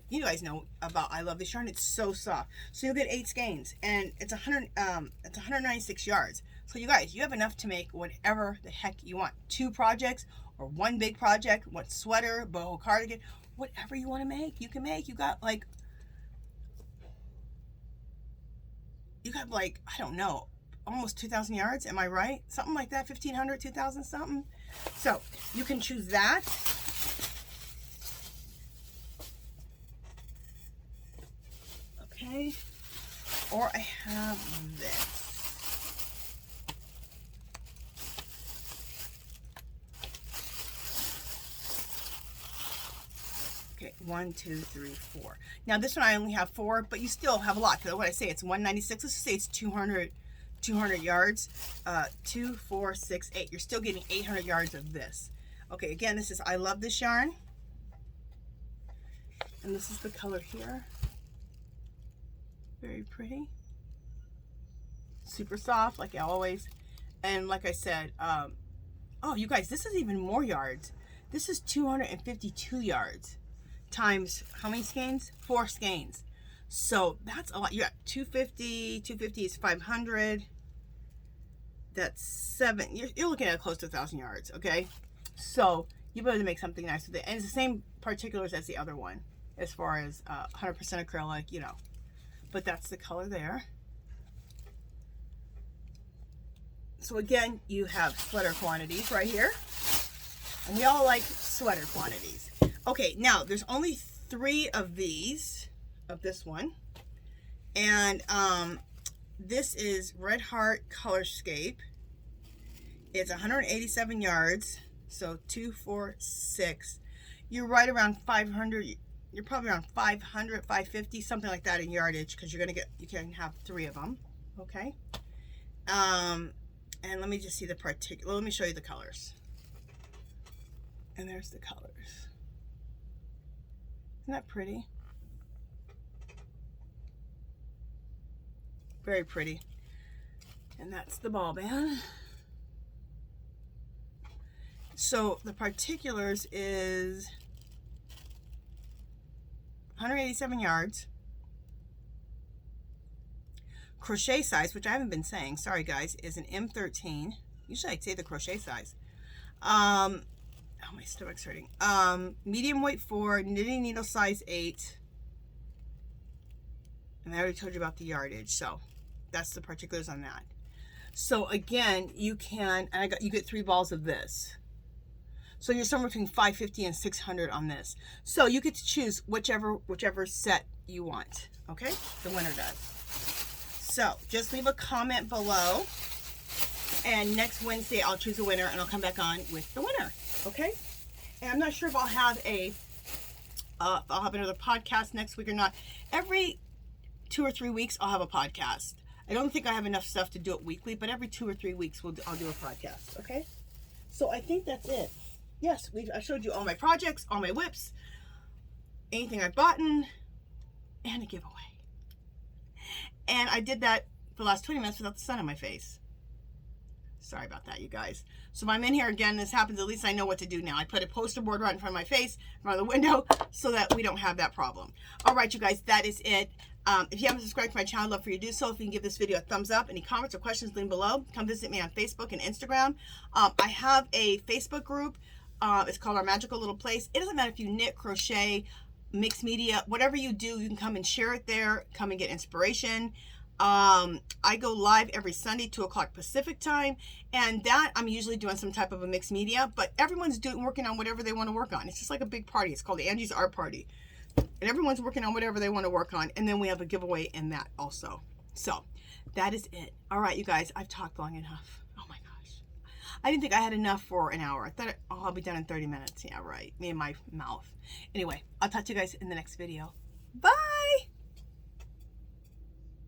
You guys know about I love this yarn. It's so soft. So you'll get 8 skeins, and it's 196 yards. So you guys, you have enough to make whatever the heck you want. 2 projects or 1 big project. What sweater, boho cardigan, whatever you want to make, you can make. You got like I don't know, almost 2,000 yards. Am I right? Something like that. 1,500, 2,000 something. So you can choose that. Okay. Or I have this. Okay, 1, 2, 3, 4. Now this one I only have 4, but you still have a lot. Because what I say, it's 196. Let's just say it's 200 yards. 2, 4, 6, 8. You're still getting 800 yards of this. Okay, again, this is I love this yarn. And this is the color here. Very pretty. Super soft, like always. And like I said, oh, you guys, this is even more yards. This is 252 yards times how many skeins? 4 skeins. So that's a lot. You got 250. 250 is 500. That's 7. You're looking at close to 1,000 yards. Okay, so you better make something nice with it. And it's the same particulars as the other one, as far as 100% acrylic, you know. But that's the color there. So again, you have sweater quantities right here. And we all like sweater quantities. Okay, now there's only 3 of these, of this one. And this is Red Heart Colorscape. It's 187 yards. So 2, 4, 6. You're right around 500. You're probably around 500, 550, something like that in yardage, because you're gonna get, you can have 3 of them. Okay. And let me just see the particular. Let me show you the colors. And there's the colors. Isn't that pretty? Very pretty. And that's the ball band. So the particulars is 187 yards. Crochet size, which I haven't been saying, sorry guys, is an M13. Usually I'd say the crochet size. Oh, my stomach's hurting. Medium weight 4, knitting needle size 8. And I already told you about the yardage, so that's the particulars on that. So again, you can, and you get 3 balls of this. So you're somewhere between 550 and 600 on this. So you get to choose whichever set you want. Okay, the winner does. So just leave a comment below, and next Wednesday I'll choose a winner and I'll come back on with the winner. Okay, and I'm not sure if I'll have another podcast next week or not. Every 2 or 3 weeks I'll have a podcast. I don't think I have enough stuff to do it weekly, but every 2 or 3 weeks I'll do a podcast. Okay, so I think that's it. Yes, I showed you all my projects, all my whips, anything I've bought, and a giveaway. And I did that for the last 20 minutes without the sun on my face. Sorry about that, you guys. So I'm in here again. This happens. At least I know what to do now. I put a poster board right in front of my face, in front of the window, so that we don't have that problem. All right, you guys, that is it. If you haven't subscribed to my channel, I'd love for you to do so. If you can give this video a thumbs up. Any comments or questions, leave below. Come visit me on Facebook and Instagram. I have a Facebook group. It's called Our Magical Little Place. It doesn't matter if you knit, crochet, mixed media, whatever you do, you can come and share it there. Come and get inspiration. I go live every Sunday, 2 o'clock Pacific time, and that I'm usually doing some type of a mixed media, but everyone's working on whatever they want to work on. It's just like a big party. It's called the Angie's Art Party, and everyone's working on whatever they want to work on, and then we have a giveaway in that also. So that is it. All right, you guys, I've talked long enough. Oh my gosh, I didn't think I had enough for an hour. I thought I'll be done in 30 minutes. Yeah, right, me and my mouth. Anyway, I'll talk to you guys in the next video. Bye.